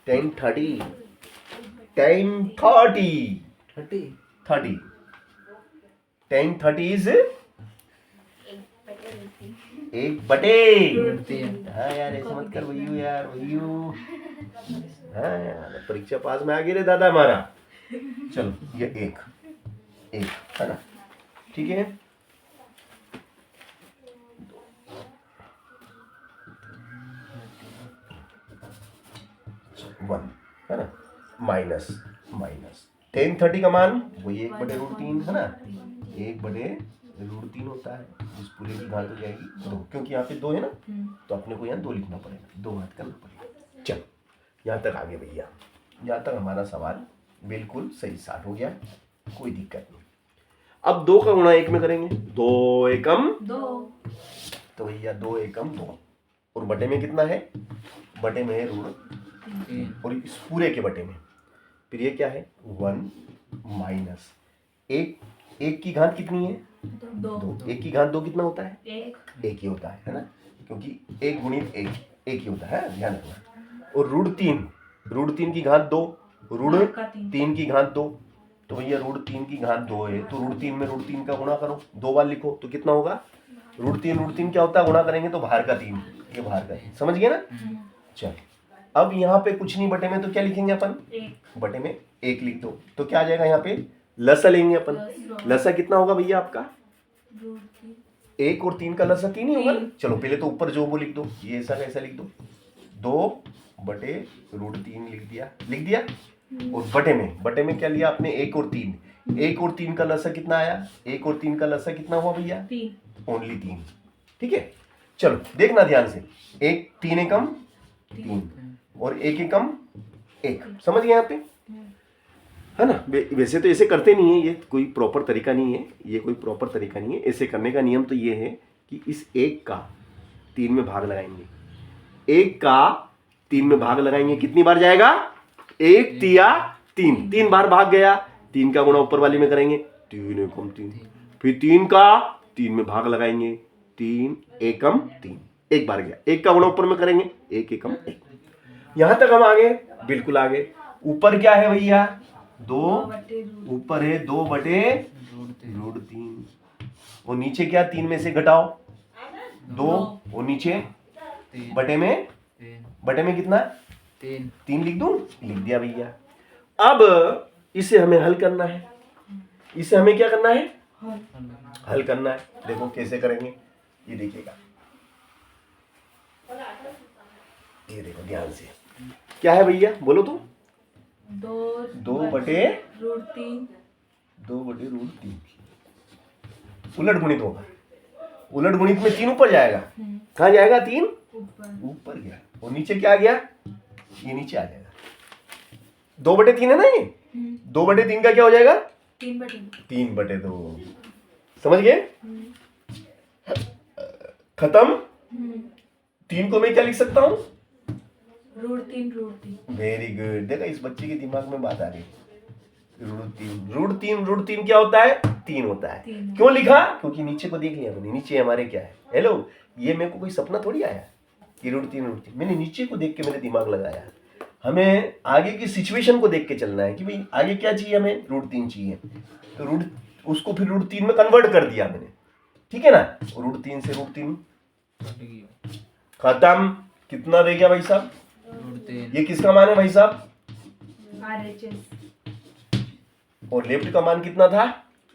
Tan 30 tan 30 30 30 tan 30 is 1/। Root 3 हाँ यार ऐसे मत कर भैयू यार भैयू। हाँ यार परीक्षा पास में आ गई रे दादा हमारा। चलो ये एक है ना, ठीक है। वन है ना, माइनस टेन 30 का मान वही 1/√3 है ना, 1/√3 होता है। इस पूरे की घात हो जाएगी 2, क्योंकि यहाँ पे 2 है ना, तो अपने को यहाँ 2 लिखना पड़ेगा, 2 घात करना पड़ेगा। चलो यहाँ तक आगे भैया, यहाँ तक हमारा सवाल बिल्कुल सही स्टार्ट हो गया, कोई दिक्कत नहीं। अब 2 का गुणा 1 में करेंगे, 2 एकम 2, तो भैया 2 एकम 2, और बटे में कितना है? बटे में है √3, और इस पूरे के बटे में फिर ये क्या है? 1 माइनस 1 की घात कितनी है? 2। 1 की घात 2 कितना होता है? 1 ही होता है ना, क्योंकि 1 गुणित 1 1 ही होता है, ध्यान रखना। और √3 की घात 2, √3 की घात 2, तो भैया √3 की घात 2 है, तो √3 में √3 का गुणा करो, 2 बार लिखो तो कितना होगा? √3 क्या होता है? गुणा करेंगे तो बाहर का 3, ये बाहर का 3, समझ गए ना? चल अब यहाँ पे कुछ नहीं बटे में, तो क्या लिखेंगे अपन? बटे में 1 लिख दो, तो क्या आ जाएगा यहाँ पे? लसा लेंगे अपन। लसा कितना होगा भैया आपका? 1 और 3 का लसा 3 ही होगा ना। चलो पहले तो ऊपर जो वो लिख दो, ये ऐसा कैसा लिख दो, 2/√3 लिख दिया। और बटे में क्या लिया आपने? 1 और 3, 1 और 3 का लसा कितना आया? 1 और 3 का लसा कितना हुआ भैया? 3, ओनली 3, ठीक है। चलो देखना ध्यान से, 3 एकम 3 और 1 एकम 1, समझ गए यहाँ पे, है ना। वैसे तो ऐसे करते नहीं है, ये कोई प्रॉपर तरीका नहीं है, ऐसे करने का नियम तो ये है कि इस 1 का 3 में भाग लगाएंगे, 1 का 3 में भाग लगाएंगे, कितनी बार जाएगा? 1 तिया 3 बार भाग गया, 3 का गुणा ऊपर वाली में करेंगे, 3 एकम 3, फिर 3 का 3 में भाग लगाएंगे, 3 एकम 3, 1 बार गया, 1 का गुणा ऊपर में करेंगे, 1 एकम 1। यहां तक हम आगे, बिल्कुल आगे। ऊपर क्या है भैया? 2, ऊपर है 2/√3, और नीचे क्या? 3 में से घटाओ 2, और नीचे बटे में कितना? 3 लिख दूं? लिख दिया भैया। अब इसे हमें हल करना है, इसे हमें क्या करना है? हल करना है। देखो कैसे करेंगे, ये देखिएगा, ये देखो ध्यान से, क्या है भैया बोलो तो? 2/√3 उलट गुणित होगा, उलट गुणित में 3 ऊपर जाएगा, कहाँ जाएगा? 3 ऊपर गया, और नीचे क्या आ गया? ये नीचे आ जाएगा। 2/3 है ना, ये 2/3 का क्या हो जाएगा? 3/2, समझ गए? खत्म। 3 को मैं क्या लिख सकता हूँ? √3। वेरी गुड, देखा इस बच्चे के दिमाग में बात आ गई। √3 क्या होता है? 3 होता है। क्यों लिखा? क्योंकि नीचे को देख लिया मैंने, नीचे हमारे क्या है? हेलो, ये मेरे को कोई सपना थोड़ी आया कि √3, मैंने नीचे को देख के मैंने दिमाग लगाया। हमें आगे की सिचुएशन को देख के चलना है कि भाई आगे क्या चाहिए हमें? √3 चाहिए, तो उसको फिर √3 में कन्वर्ट कर दिया मैंने, ठीक है ना। √3 से √3 खत्म। कितना दे गया भाई साहब? ये किसका मान है भाई साहब? RHS, और लेफ्ट का मान कितना था?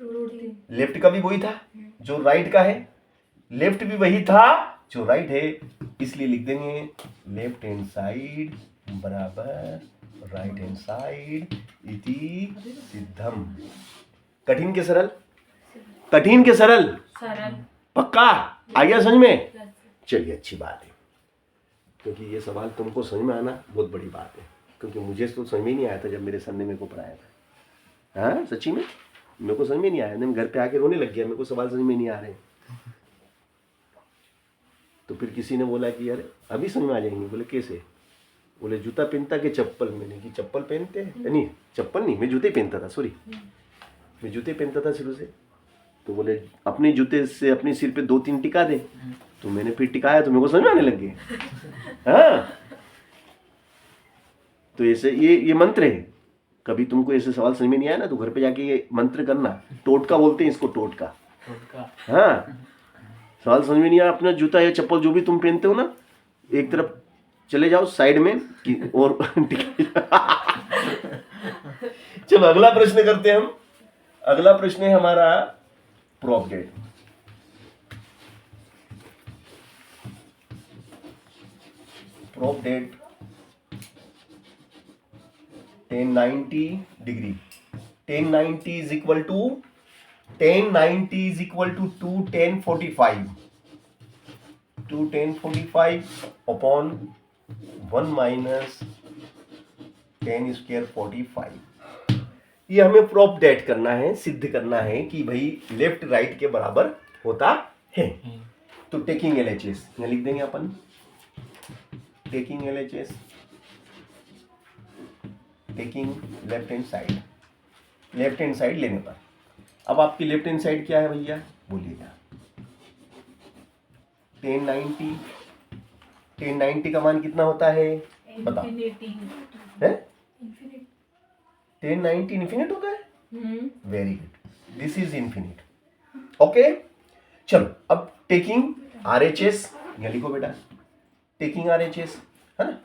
√3, लेफ्ट का भी वही था जो राइट का है, लेफ्ट भी वही था जो राइट है, इसलिए लिख देंगे लेफ्ट हैंड साइड बराबर राइट हैंड साइड इति सिद्धम। कठिन के सरल, कठिन के सरल, पक्का आ गया समझ में? चलिए अच्छी बात है, क्योंकि ये सवाल तुमको समझ में आना बहुत बड़ी बात है, क्योंकि मुझे तो समझ में नहीं आया था जब मेरे सर ने मेरे को पढ़ाया था। हाँ सच्ची में मेरे को समझ में नहीं आया, मैं घर पे आके रोने लग गया, मेरे को सवाल समझ में नहीं आ रहे। तो फिर किसी ने बोला कि यार अभी समझ में आ जाएंगे। बोले कैसे? बोले जूता पहनता कि चप्पल? मैंने कि चप्पल पहनते हैं, नहीं चप्पल नहीं, मैं जूते पहनता था, सॉरी मैं जूते पहनता था शुरू से। तो बोले अपने जूते से अपने सिर पे 2-3 टिका दे। तो मैंने फिर टिकाया तो मेरे को समझ में आने लग गए। हाँ, तो ऐसे ये मंत्र है। कभी तुमको ऐसे सवाल समझ में नहीं आया ना तो घर पे जाके ये मंत्र करना। टोटका बोलते हैं इसको, टोटका। हाँ, सवाल समझ में नहीं आया, अपना जूता या चप्पल जो भी तुम पहनते हो ना, एक तरफ चले जाओ साइड में और चलो अगला प्रश्न करते हैं हम। अगला प्रश्न है हमारा prop date। prop date 1090 degree. 1090 is equal to 2 1045 2 1045 upon 1 minus 10 square 45। ये हमें prop dat करना है, सिद्ध करना है कि भाई लेफ्ट राइट के बराबर होता है। तो टेकिंग LHS यहाँ लिख देंगे अपन, taking LHS, taking left hand side लेने पर। अब आपकी लेफ्ट हैंड साइड क्या है भैया, बोलिएगा। 1090 का मान कितना होता है बताओ। है 1090 इन्फिनिट होता है। Very good, this is infinite. Okay, चलो अब टेकिंग RHS यहाँ लिखो बेटा, टेकिंग RHS है ना।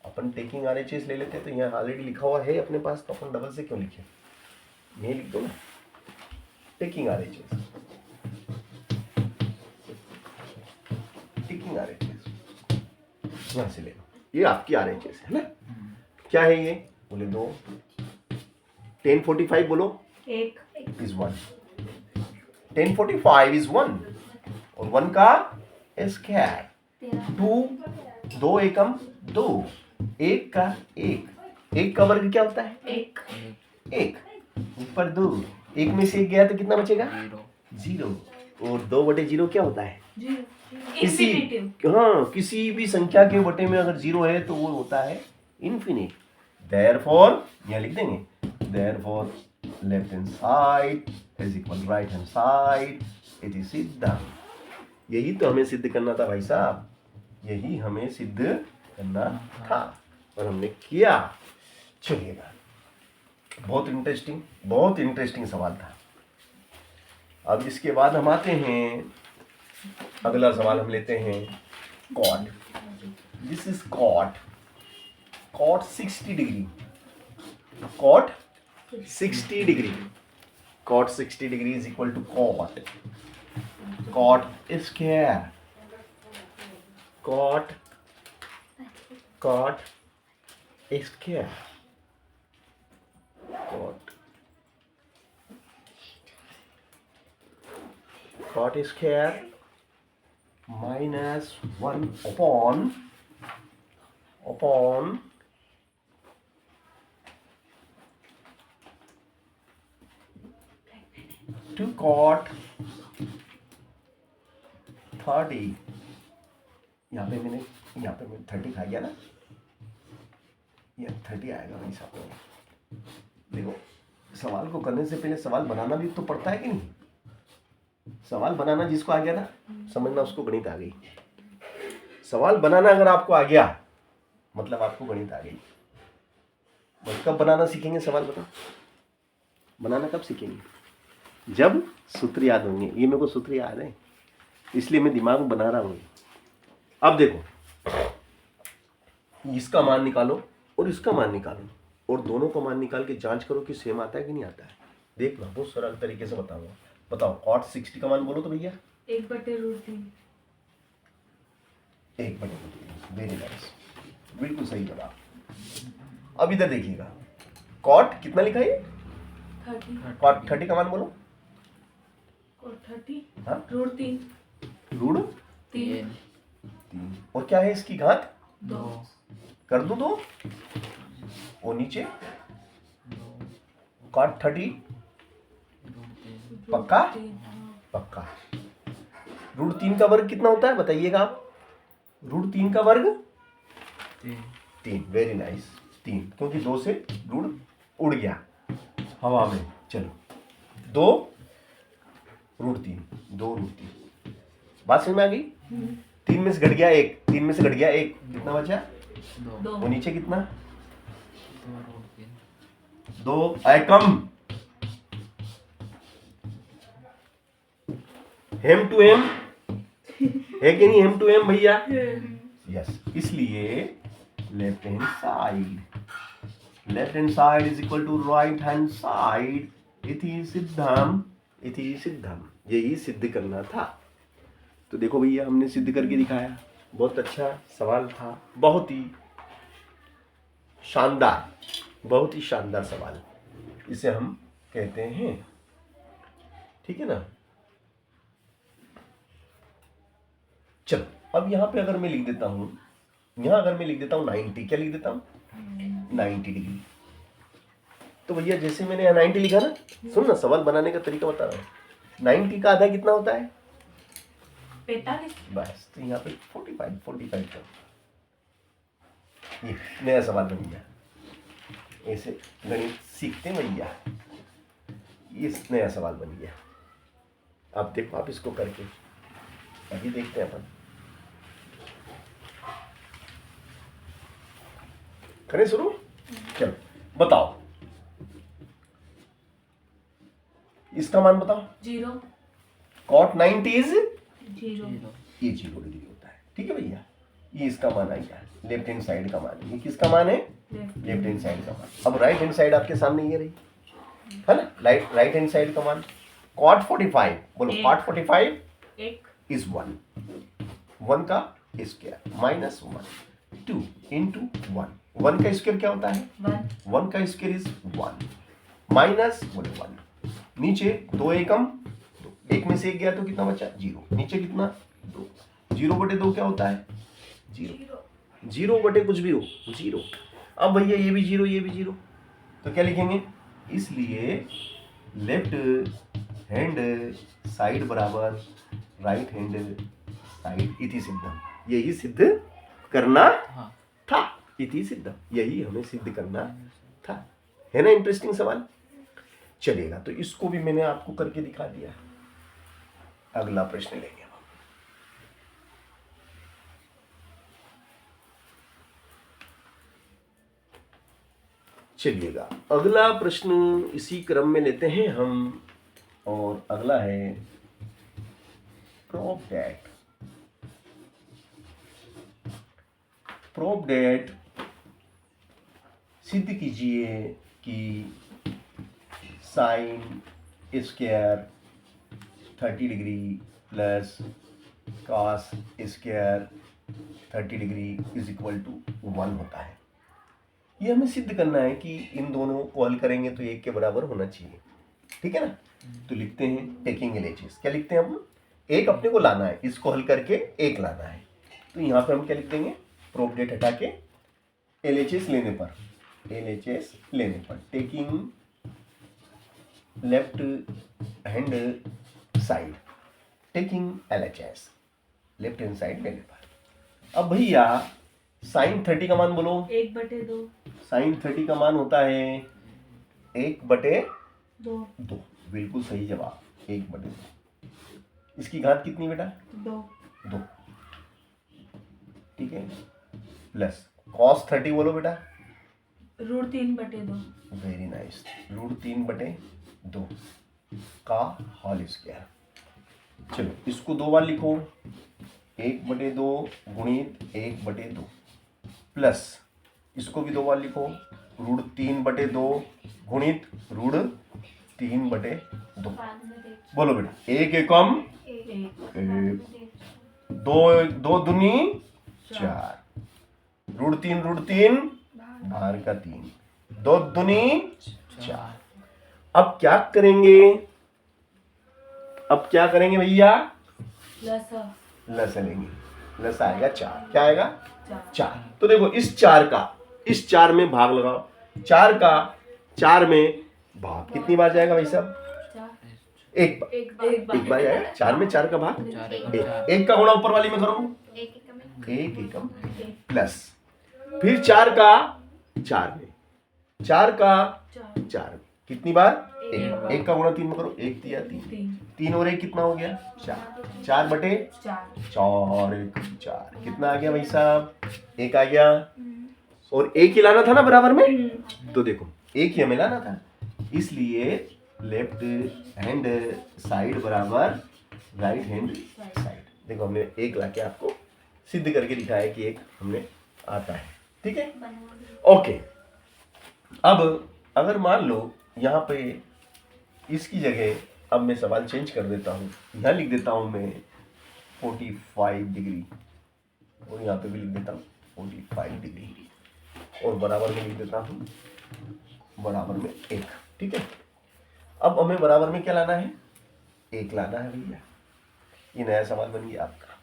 अपन टेकिंग RHS ले लेते हैं, तो यहाँ ऑलरेडी लिखा हुआ है अपने पास, तो अपन डबल से क्यों लिखे, यही लिख दो ना, टेकिंग RHS। टेकिंग RHS यहाँ से ले लो, ये आपकी RHS है ना। क्या है ये, बोले 2, 1045 बोलो, एक is 1, 1045 is 1 और 1 का स्क्वायर 2, 2 एकम 2, 1 का 1 का वर्ग क्या होता है, एक ऊपर 2, 1 में से 1 गया तो कितना बचेगा, 0 और 2/0 क्या होता है, किसी भी संख्या के बटे में अगर 0 है तो वो होता है इन्फिनिट। देयरफॉर यहाँ लिख देंगे, therefore left hand side is equal right hand side, it is सिद्ध। यही तो हमें सिद्ध करना था भाई साहब, यही हमें सिद्ध करना था और हमने किया। चलिएगा, बहुत इंटरेस्टिंग सवाल था। अब इसके बाद हम आते हैं, अगला सवाल हम लेते हैं cot. This is cot 60 degree, cot 60 degree, cot 60 degree is equal to cot square, cot square, cot square minus 1 upon 2 cot 30। यहाँ पे मैंने 30 खा गया ना, ये 30 आएगा भाई साहब। देखो, सवाल को करने से पहले सवाल बनाना भी तो पड़ता है कि नहीं। सवाल बनाना जिसको आ गया ना, समझना उसको गणित आ गई। सवाल बनाना अगर आपको आ गया मतलब आपको गणित आ गई। बस कब बनाना सीखेंगे सवाल, बताओ बनाना कब सीखेंगे, जब सूत्र याद होंगे। ये मेरे को सूत्र याद है, इसलिए मैं दिमाग में बना रहा हूँ। अब देखो, इसका मान निकालो और इसका मान निकालो और दोनों का मान निकाल के जांच करो कि सेम आता है कि नहीं आता है। देखना, बहुत सरल तरीके से बताऊंगा। बताओ, कॉट 60 का मान बोलो तो भैया, 1/√3। 1/√3। वेरी नाइस, बिल्कुल सही जवाब। अब इधर देखिएगा, कॉट कितना लिखा है, 30। कॉट 30 का मान बोलो, और 30 हाँ? √3 3 और क्या है इसकी घात 2 कर दो 2 और नीचे कॉट 30 पक्का पक्का। √3 का वर्ग कितना होता है बताइएगा आप, √3 का वर्ग 3। वेरी नाइस, 3, क्योंकि 2 से √, उड़ गया हवा में। चलो 2 √3, 2 √3। बात समझ में आ गई? 3 में से घट गया 1, 3 में से घट गया 1, कितना बचा? 2 दो। वो नीचे कितना? 2 √3 2 आए कम। हेम टू हेम है कि नहीं? हेम टू हेम भैया, यस। इसलिए left hand side is equal to right hand side. इति सिद्धम, इति सिद्धम, यही सिद्ध करना था। तो देखो भैया, हमने सिद्ध करके दिखाया। बहुत अच्छा सवाल था, बहुत ही शानदार, बहुत ही शानदार सवाल इसे हम कहते हैं। ठीक है ना? चलो, अब यहां पे अगर मैं लिख देता हूं, यहां अगर मैं लिख देता हूं 90, क्या लिख देता हूं? 90 डिग्री। तो भैया जैसे मैंने यहाँ 90 लिखा ना, सुन ना, सवाल बनाने का तरीका बता रहा हूँ। 90 का आधा कितना होता है? 45। बस, तो यहाँ पे 45 कर। ये नया सवाल बन गया। ऐसे गणित सीखते हैं भैया, ये नया सवाल बन गया। अब देखो, आप इसको करके अभी देखते हैं अपन। करें शुरू? चलो बताओ, इसका मान बताओ। 0 cot 90 इज 0 ये 0 डिग्री होता है। ठीक है भैया, ये इसका मान आ गया, लेफ्ट हैंड साइड का मान। ये किसका मान है? लेफ्ट हैंड साइड का मान। अब राइट हैंड साइड आपके सामने ये रही है ना, राइट हैंड साइड का मान cot 45, बोलो cot 45 1 इज 1, 1 का स्क्वायर माइनस 1, 2 इंटू 1, 1 का स्क्वायर क्या होता है? 1 1 का स्क्वायर इज 1 माइनस बोले 1, नीचे 2 एकम 2, 1 में से 1 गया तो कितना बचा? 0, नीचे कितना? 2, 0/2 क्या होता है? 0, 0 कुछ भी हो 0। अब भैया ये भी 0, ये भी 0, तो क्या लिखेंगे? इसलिए लेफ्ट हैंड साइड बराबर राइट हैंड साइड। इति सिद्धम, यही सिद्ध करना हाँ था। इति सिद्धम, यही हमें सिद्ध करना था। है ना इंटरेस्टिंग सवाल? चलेगा, तो इसको भी मैंने आपको करके दिखा दिया। अगला प्रश्न लेंगे हम। चलिएगा, अगला प्रश्न इसी क्रम में लेते हैं हम, और अगला है प्रूव दैट सिद्ध कीजिए कि sine square 30 degree plus cos square 30 degree is equal to 1 होता है। ये हमें सिद्ध करना है कि इन दोनों को हल करेंगे तो 1 के बराबर होना चाहिए। ठीक है ना? तो लिखते हैं टेकिंग LHS। क्या लिखते हैं हम? 1 अपने को लाना है, इसको हल करके 1 लाना है। तो यहाँ पे हम क्या लिख देंगे? प्रूव दैट हटा के LHS लेने पर taking left hand side, taking LHS left hand side लेने पर। अब भैया साइन 30 का मान बोलो। 1/2 साइन 30 का मान होता है 1/2। 2 बिल्कुल सही जवाब, 1/2। इसकी घात कितनी बेटा? 2 2। ठीक है, प्लस cos 30 बोलो बेटा। √3/2 वेरी नाइस, √3/2 का होल स्क्वायर। चलो इसको 2 बार लिखो, 1/2 गुणित 1/2 प्लस इसको भी 2 बार लिखो, √3/2 गुणित √3/2। बोलो बेटा, 1 एकम 1, 2 दूनी 4, √3 बाहर का 3, 2 दूनी 4। अब क्या करेंगे? अब क्या करेंगे भैया? लस लेंगे, लस आएगा 4। क्या आएगा? 4। तो देखो इस 4 में भाग लगाओ, 4 में भाग कितनी बार जाएगा भाई साहब? 4 एक बार जाएगा। 4 में 4 का भाग 1 का गुणा ऊपर वाली में करो, 1 एकम प्लस फिर 4 का 4 में, 4 का 4 में, कितनी बार? एक एक। बार। एक का गुणा 3 में करो, 1 तिया 3, 3 और 1 कितना हो गया? 4, 4 बटे 4, 1 4, कितना आ गया भाई साहब? 1 आ गया। और एक ही लाना था ना बराबर में, तो देखो एक ही हमें लाना था, इसलिए लेफ्ट हैंड साइड बराबर राइट हैंड साइड। देखो हमने एक लाके आपको सिद्ध करके दिखाया है कि एक हमने आता है, ठीक है। ओके, अब अगर मान लो यहाँ पे इसकी जगह अब मैं सवाल चेंज कर देता हूँ, यहाँ लिख देता हूँ मैं 45 डिग्री, और यहाँ पे भी लिख देता हूँ 45 डिग्री, और बराबर में लिख देता हूँ बराबर में 1, ठीक है। अब हमें बराबर में क्या लाना है? 1 लाना है भैया। ये नया सवाल बन गया आपका।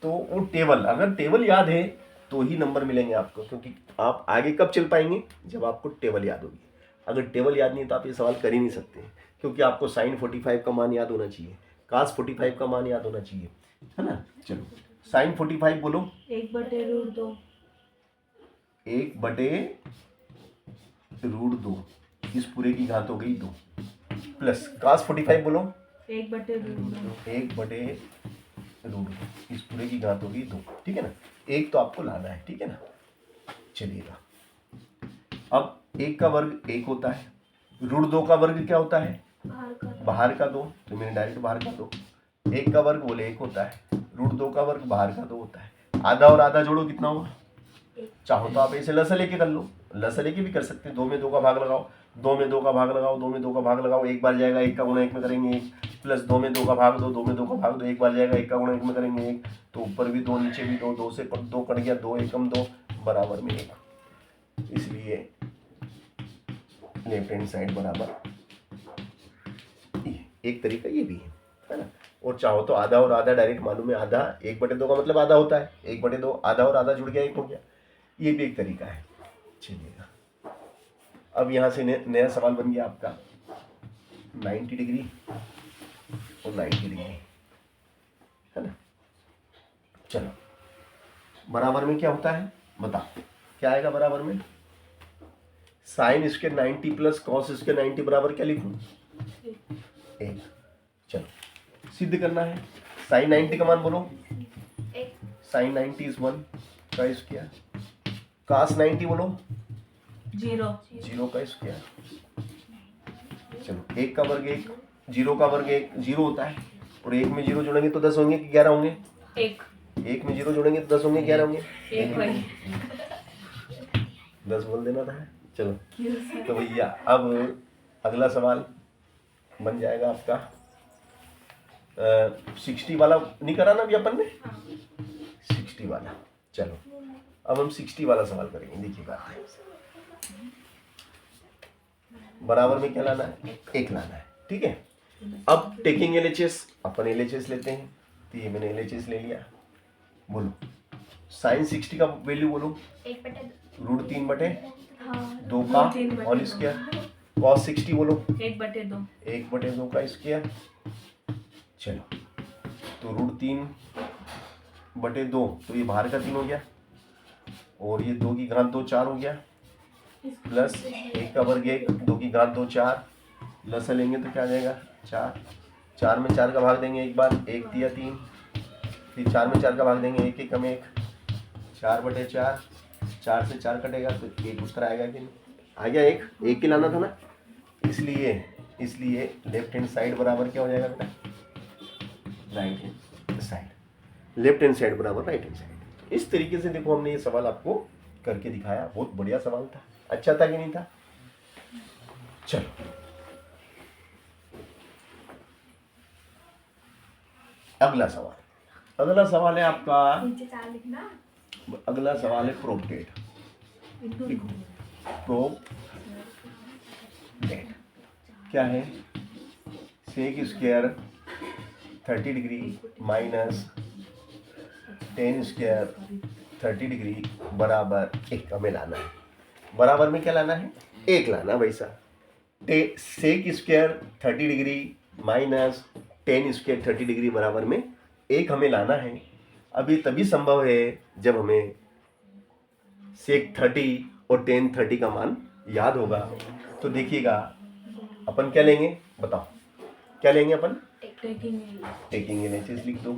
तो वो टेबल, अगर टेबल याद है तो ही नंबर मिलेंगे आपको, क्योंकि आप आगे कब चल पाएंगे? जब आपको टेबल याद होगी। अगर टेबल याद नहीं है तो आप ये सवाल कर ही नहीं सकते, क्योंकि आपको साइन 45 का मान याद होना चाहिए, कास 45 का मान याद होना चाहिए, है ना। चलो साइन 45 बोलो। 1/√2। 1/√2, इस पूरे की घात हो गई 2, प्लस कास 45 बोलो। 1/√2। 1/√2, इस पूरे की घात होगी 2, ठीक है ना। एक तो आपको लाना है, ठीक है ना। चलिएगा, अब 1 का वर्ग 1 होता है, √2 का वर्ग क्या होता है? बाहर का 2, तो मैंने डायरेक्ट बाहर का 2। 1 का वर्ग बोले 1 होता है, √2 का वर्ग बाहर का 2 होता है। आधा और आधा जोड़ो, कितना हुआ? चाहो तो आप ऐसे लसा लेके कर लो, लसा लेके भी कर सकते हैं। 2 में 2 का भाग लगाओ, 2 में 2 का भाग लगाओ, 2 में 2 का भाग लगाओ, एक बार जाएगा 1 का गुणा 1 में करेंगे 1, प्लस 2 में 2 का भाग दो, 2 में 2 का भाग दो, एक बार जाएगा 1 का गुणा 1 में करेंगे 1, तो ऊपर भी 2 नीचे भी 2, 2 से 2 कट गया, 2 एकम 2 बराबर में 1, इसलिए लेफ्ट हैंड साइड बराबर एक तरीका ये भी है ना। और चाहो तो आधा और आधा डायरेक्ट मालूम है, आधा 1/2 का मतलब आधा होता है, 1/2 आधा और आधा जुड़ गया 1 हो गया, ये भी एक तरीका है। चलिएगा, अब यहाँ से नया सवाल बन गया आपका 90 डिग्री और 90 डिग्री, है ना। चलो बराबर में क्या होता है बता, क्या आएगा बराबर में? Sine square 90 plus cos square 90 बराबर क्या लिखूं? 1। चलो सिद्ध करना है। साइन 90 का मान बोलो। साइन 90 इज 1 का स्क्वायर, कास 90 बोलो 0 का स्क्वायर। चलो 1 का वर्ग 1, 0 का वर्ग 1 0 होता है, और 1 में 0 जोड़ेंगे तो 10 होंगे कि 11 होंगे? 1 में 0 जोड़ेंगे तो 10 होंगे 11 होंगे? 10 बोल देना था। चलो तो भैया अब अगला सवाल बन जाएगा आपका 60 वाला, नहीं करा ना अभी अपन ने? 60 वाला। चलो अब हम 60 वाला सवाल करेंगे। देखिए बात है, बराबर में क्या लाना है? 1 लाना है, ठीक है। अब टेकिंग LHS, अपन LHS लेते हैं, तो ये मैंने LHS ले लिया। बोलो साइन 60 का वैल्यू बोलो। 3/2 का होल स्क्वायर, कॉस 60 बोलो 1/2 1/2 का स्क्वायर। चलो तो √3/2, तो ये बाहर का 3 हो गया, और ये 2 की घात 2 4 हो गया, प्लस 1 का वर्ग 1, 2 की घात 2 4, लसा लेंगे तो क्या आ जाएगा 4, 4 में 4 का भाग देंगे एक बार, 1 तिया 3, फिर 4 में 4 का भाग देंगे 1 एकम 1, 4/4, 4 से 4 कटेगा तो 1 उत्तर आएगा कि नहीं? आ गया 1 की लाना था ना, इसलिए लेफ्ट हैंड साइड बराबर क्या हो जाएगा बेटा? Right hand side. Left hand side बराबर राइट हैंड साइड। इस तरीके से देखो हमने ये सवाल आपको करके दिखाया, बहुत बढ़िया सवाल था, अच्छा था कि नहीं था? चलो अगला सवाल है आपका, अगला सवाल है प्रोब डेट। लिखो प्रोब डेट क्या है? Sec square 30 degree minus tan square 30 degree बराबर 1 हमें लाना है। बराबर में क्या लाना है? 1 लाना भाई साहब। Sec square 30 degree minus tan square 30 degree बराबर में 1 हमें लाना है। अब ये तभी संभव है जब हमें सेक 30 और टेन 30 का मान याद होगा तो देखिएगा अपन क्या लेंगे, बताओ क्या लेंगे अपन? टेकिंग टेकिंग LHS लिख दो,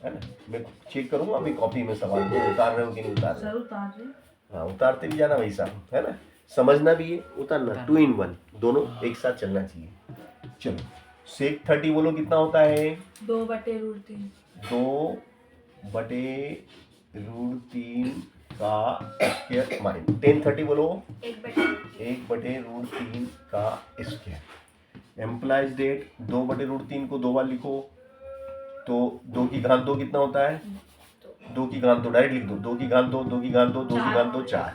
है ना। मैं चेक करूंगा अभी कॉपी में सवाल को उतार रहे हो कि नहीं उतार रहे सर हो। उतार रहे। हाँ उतारते भी जाना भाई साहब, है ना, समझना भी है उतारना, 2 in 1 दोनों एक साथ चलना चाहिए। चलो सेक 30 बोलो कितना होता है? 2/√3 2/√3 का स्क्वायर माइनस 10 30 बोलो 1/√3 का स्क्वायर। एम्प्लाइज डेट 2/√3 को 2 बार लिखो तो 2 की घात 2 कितना होता है? 2 की घात 2 डायरेक्ट लिख दो, 2 की घात 2 2 की घात 2 2 की घात 2 4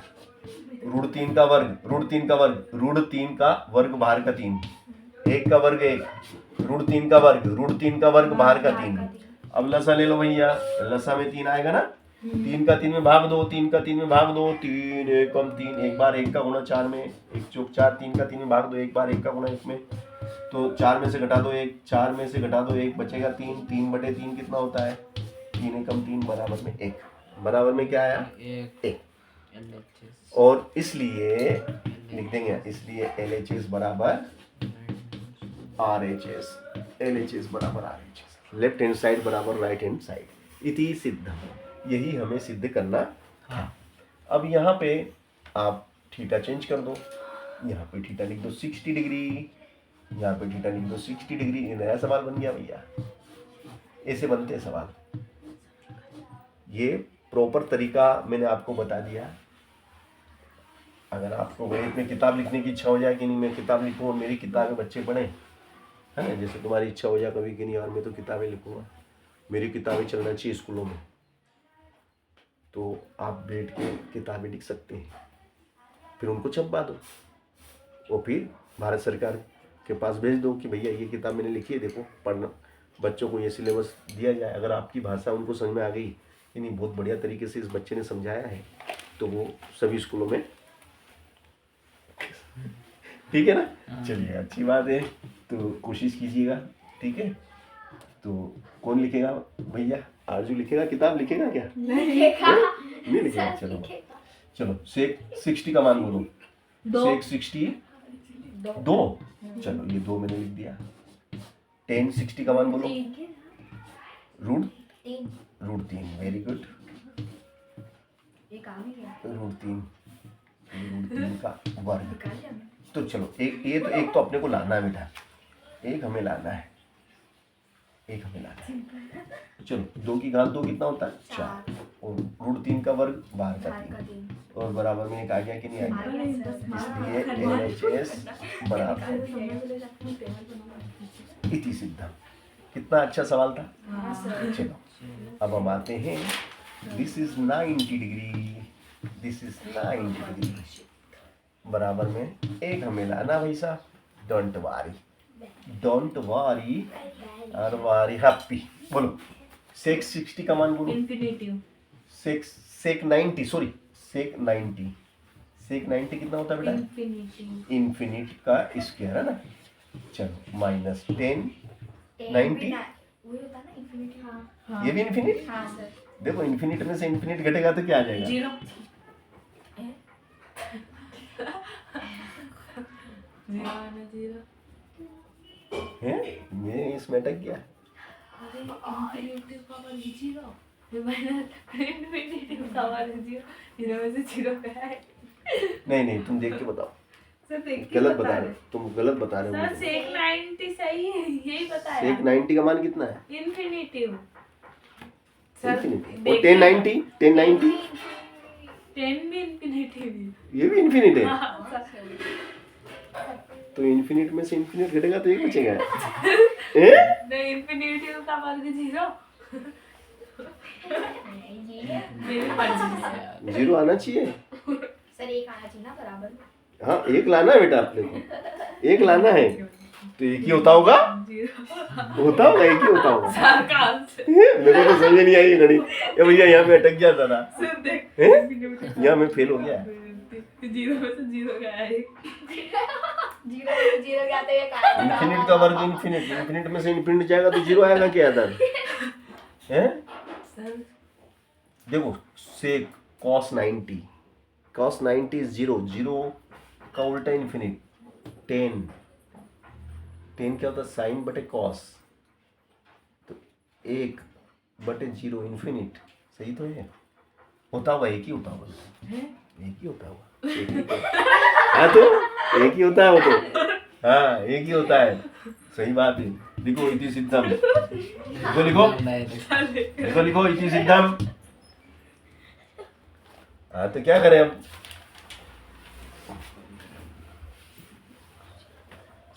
√3 का वर्ग √3 का वर्ग √3 का वर्ग बाहर का 3 1 का वर्ग 1 √3 का वर्ग √3 का वर्ग बाहर का 3। अब लसा ले लो भैया, लसा में 3 आएगा ना, 3 का 3 में भाग दो, 3 का 3 में भाग दो, 3 एकम 3 एक बार 1 का गुणा 4 में 1 चौक 4 3 का 3 में भाग दो, एक बार 1 का गुणा 1 में तो 4 में से घटा दो 1 4 में से घटा दो 1 बचेगा 3 3/3 कितना होता है? 3 एकम 3 बराबर में 1 बराबर में क्या आया? 1। LHS और इसलिए लिख देंगे, इसलिए LHS बराबर RHS, LHS बराबर RHS, लेफ्ट हैंड साइड बराबर राइट हैंड साइड, इति सिद्धम, यही हमें सिद्ध करना था। अब यहाँ पे आप थीटा चेंज कर दो, यहाँ पे थीटा लिख दो 60 डिग्री, यहाँ पे थीटा लिख दो 60 डिग्री, ये नया सवाल बन गया भैया, ऐसे बनते हैं सवाल। ये प्रॉपर तरीका मैंने आपको बता दिया। अगर आपको गणित में किताब लिखने की इच्छा हो जाए कि नहीं मैं किताब लिखूँ और मेरी किताबें बच्चे पढ़ें, है ना, जैसे तुम्हारी इच्छा हो जाए कभी कि नहीं यार मैं तो किताबें लिखूँगा, मेरी किताबें चलना चाहिए स्कूलों में, तो आप बैठ के किताबें लिख सकते हैं, फिर उनको छपवा दो और फिर भारत सरकार के पास भेज दो कि भैया ये किताब मैंने लिखी है, देखो पढ़ना, बच्चों को ये सिलेबस दिया जाए। अगर आपकी भाषा उनको समझ में आ गई कि नहीं बहुत बढ़िया तरीके से इस बच्चे ने समझाया है, तो वो सभी स्कूलों में, ठीक है ना। चलिए अच्छी बात है, तो कोशिश कीजिएगा, ठीक है। तो कौन लिखेगा भैया? आरजू लिखेगा, किताब लिखेगा क्या? नहीं लिखेगा। चलो चलो सेक 60 का मान बोलो, सेक 60 2, चलो ये 2 मैंने लिख दिया। 10 60 का मान बोलो, √3, वेरी गुड, √3 का वर्ग। तो चलो एक तो अपने को लाना है बेटा, एक हमें लाना है। चलो 2 की घात 2 कितना होता है? 4 और √3 का वर्ग बाहर का 3 और बराबर में एक आ गया कि नहीं आ गया? इसलिए LHS बराबर इति सिद्धम। कितना अच्छा सवाल था। चलो अब हम आते हैं, this is 90 degree, this is 90 degree, बराबर में एक हमें लाना भाई साहब। डोंट वरी और वारी हैप्पी। बोलो सेक 60 का मान बोलो, इंफिनिटिव सेक 90 सॉरी सेक 90 कितना होता है बेटा? इन्फिनिट का स्क्वायर है ना। चलो -10 90 ये भी इन्फिनिट। देखो इन्फिनिट में से इन्फिनिट घटेगा तो क्या आ जाएगा? 0 है मैं इसमें अटक गया। नहीं तुम देख के बताओ, गलत बता रहे हो तुम, गलत बता रहे हो। सर सेक 90 सही है, यही बताया। सेक 90 का मान कितना है? Infinitive sir. और 1090 10 भी इन्फिनिटिव है। ये भी इन्फिनिट है। हाँ, सर। तो इन्फिनिट में से इन्फिनिट घटेगा तो एक बचेगा। नहीं इन्फिनिटिव का वर्ग 0। मेरी मर्जी से। 0 आना चाहिए सर, एक आना चाहिए ना बराबर। हाँ एक लाना है बेटा अपने को, एक लाना है तो एक ही होता होगा, होता होगा एक ही होता होगा। मेरे को तो समझ नहीं आई घड़ी। ये भैया यहाँ पे अटक गया था ना, यहाँ मैं फेल हो गया। 0 में से 0 गया है। 0 गया तो एक आया। इन्फिनिट का वर्ग इन्फिनिट में से इन्फिनिट जाएगा तो 0 आएगा क्या इधर? हैं? देखो सेक cos 90 is 0 का उल्टा इन्फिनिट 10 क्या होता है साइन बटे कॉस, तो 1/0 इन्फिनिट, सही तो है, होता हुआ एक ही होता हुआ, एक ही होता हुआ, एक ही होता है। हाँ तो एक ही होता है वो तो, हाँ एक ही होता है, सही बात है। लिखो इति सिद्धम, लिखो लिखो लिखो लिखो इति सिद्धम। हाँ तो क्या करें अब,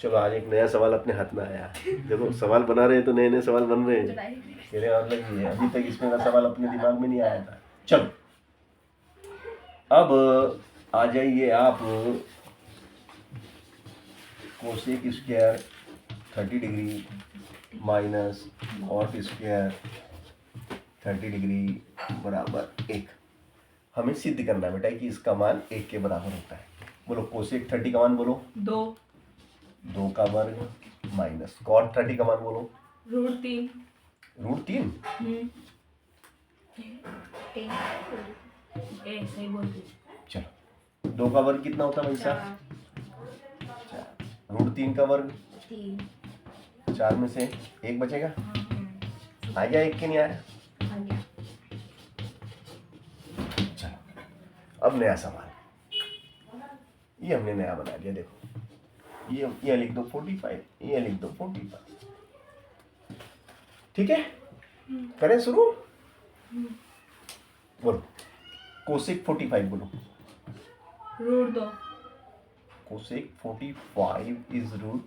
चलो आज एक नया सवाल अपने हाथ में आया। देखो सवाल बना रहे हैं तो नए नए सवाल बन रहे हैं, मेरे मतलब ये है, अभी तक इसमें का सवाल अपने दिमाग में नहीं आया था। चलो अब आ जाइए आप cosec square 30 degree minus cot square 30 degree बराबर 1। हमें सिद्ध करना बेटा कि इसका मान 1 के बराबर होता है। बोलो कोसेक 30 का मान बोलो 2 का वर्ग माइनस कॉट 30 का मान बोलो √3। √3। सही बोलती। चलो 2 का वर्ग कितना होता है भाई साहब? 3 का वर्ग 4 में से 1 बचेगा। आ गया 1 के नहीं आया? चलो अब नया सवाल, ये हमने नया बना दिया। देखो ये लिख दो 45, ये लिख दो 45। ठीक है, करें शुरू। बोलो कोसेक 45 बोलो। √2। Cosec 45 is √2.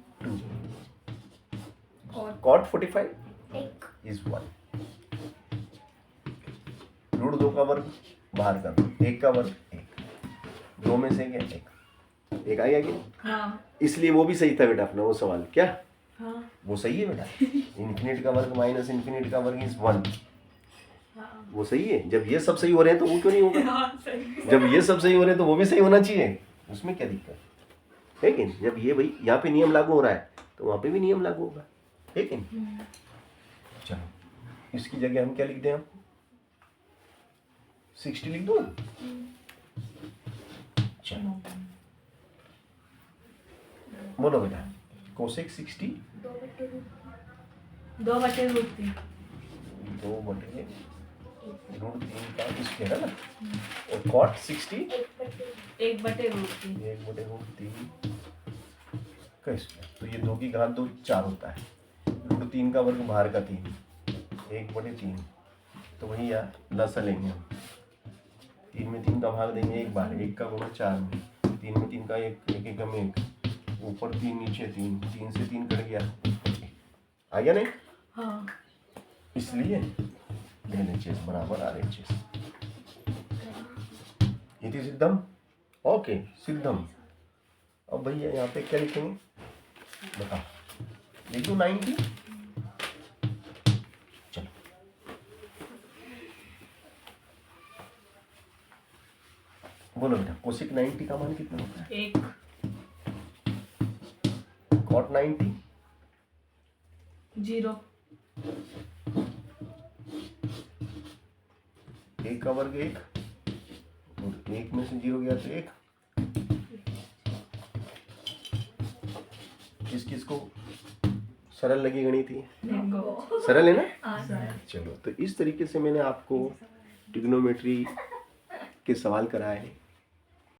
Cot 45 is 1. √2 का वर्ग बाहर कर दो, 1 का वर्ग 1, 2 में से क्या 1 आ गया कि? हाँ। इसलिए वो भी सही था बेटा अपना वो सवाल, क्या हाँ। वो सही है बेटा? इन्फिनिट का वर्ग माइनस इन्फिनिट का वर्ग इज 1, वो सही है। जब ये सब सही हो रहे हैं तो वो क्यों नहीं होगा? जब ये सब सही हो रहे हैं तो वो भी सही होना चाहिए, उसमें क्या दिक्कत है? लेकिन जब ये भाई यहाँ पे नियम लागू हो रहा है तो वहाँ पे भी नियम लागू होगा, लेकिन चलो इसकी जगह हम क्या लिख दें? हम 60 लिख दो। चलो बोलो बेटा कोसेक 60 2/√3। 2/√3 का स्क्वायर है ना, और कॉट 60 1/√3। 1/√3 का स्क्वायर, तो ये 2 की घात 2 4 होता है। √3 का वर्ग बाहर का 3, 1/3, तो वही यार लसा लेंगे हम, 3 में 3 का भाग देंगे एक बार, 1 का गुणा 4 में, 3 में 3 का 1, 1 एकम 1, ऊपर 3 नीचे 3, 3 से 3 कट गया, आ गया नहीं? हाँ। इसलिए LHS बराबर RHS। इति सिद्धम। ओके सिद्धम। अब भैया यहाँ पे क्या लिखेंगे बताओ? लिख दो 90। चलो बोलो बेटा कोसेक 90 का मान कितना होता है? 1। कॉट 90 0। 1 का वर्ग 1, और 1 में से 0 गया तो 1। किसको सरल लगी गणित? सरल है ना? चलो तो इस तरीके से मैंने आपको ट्रिग्नोमेट्री के सवाल कराए हैं।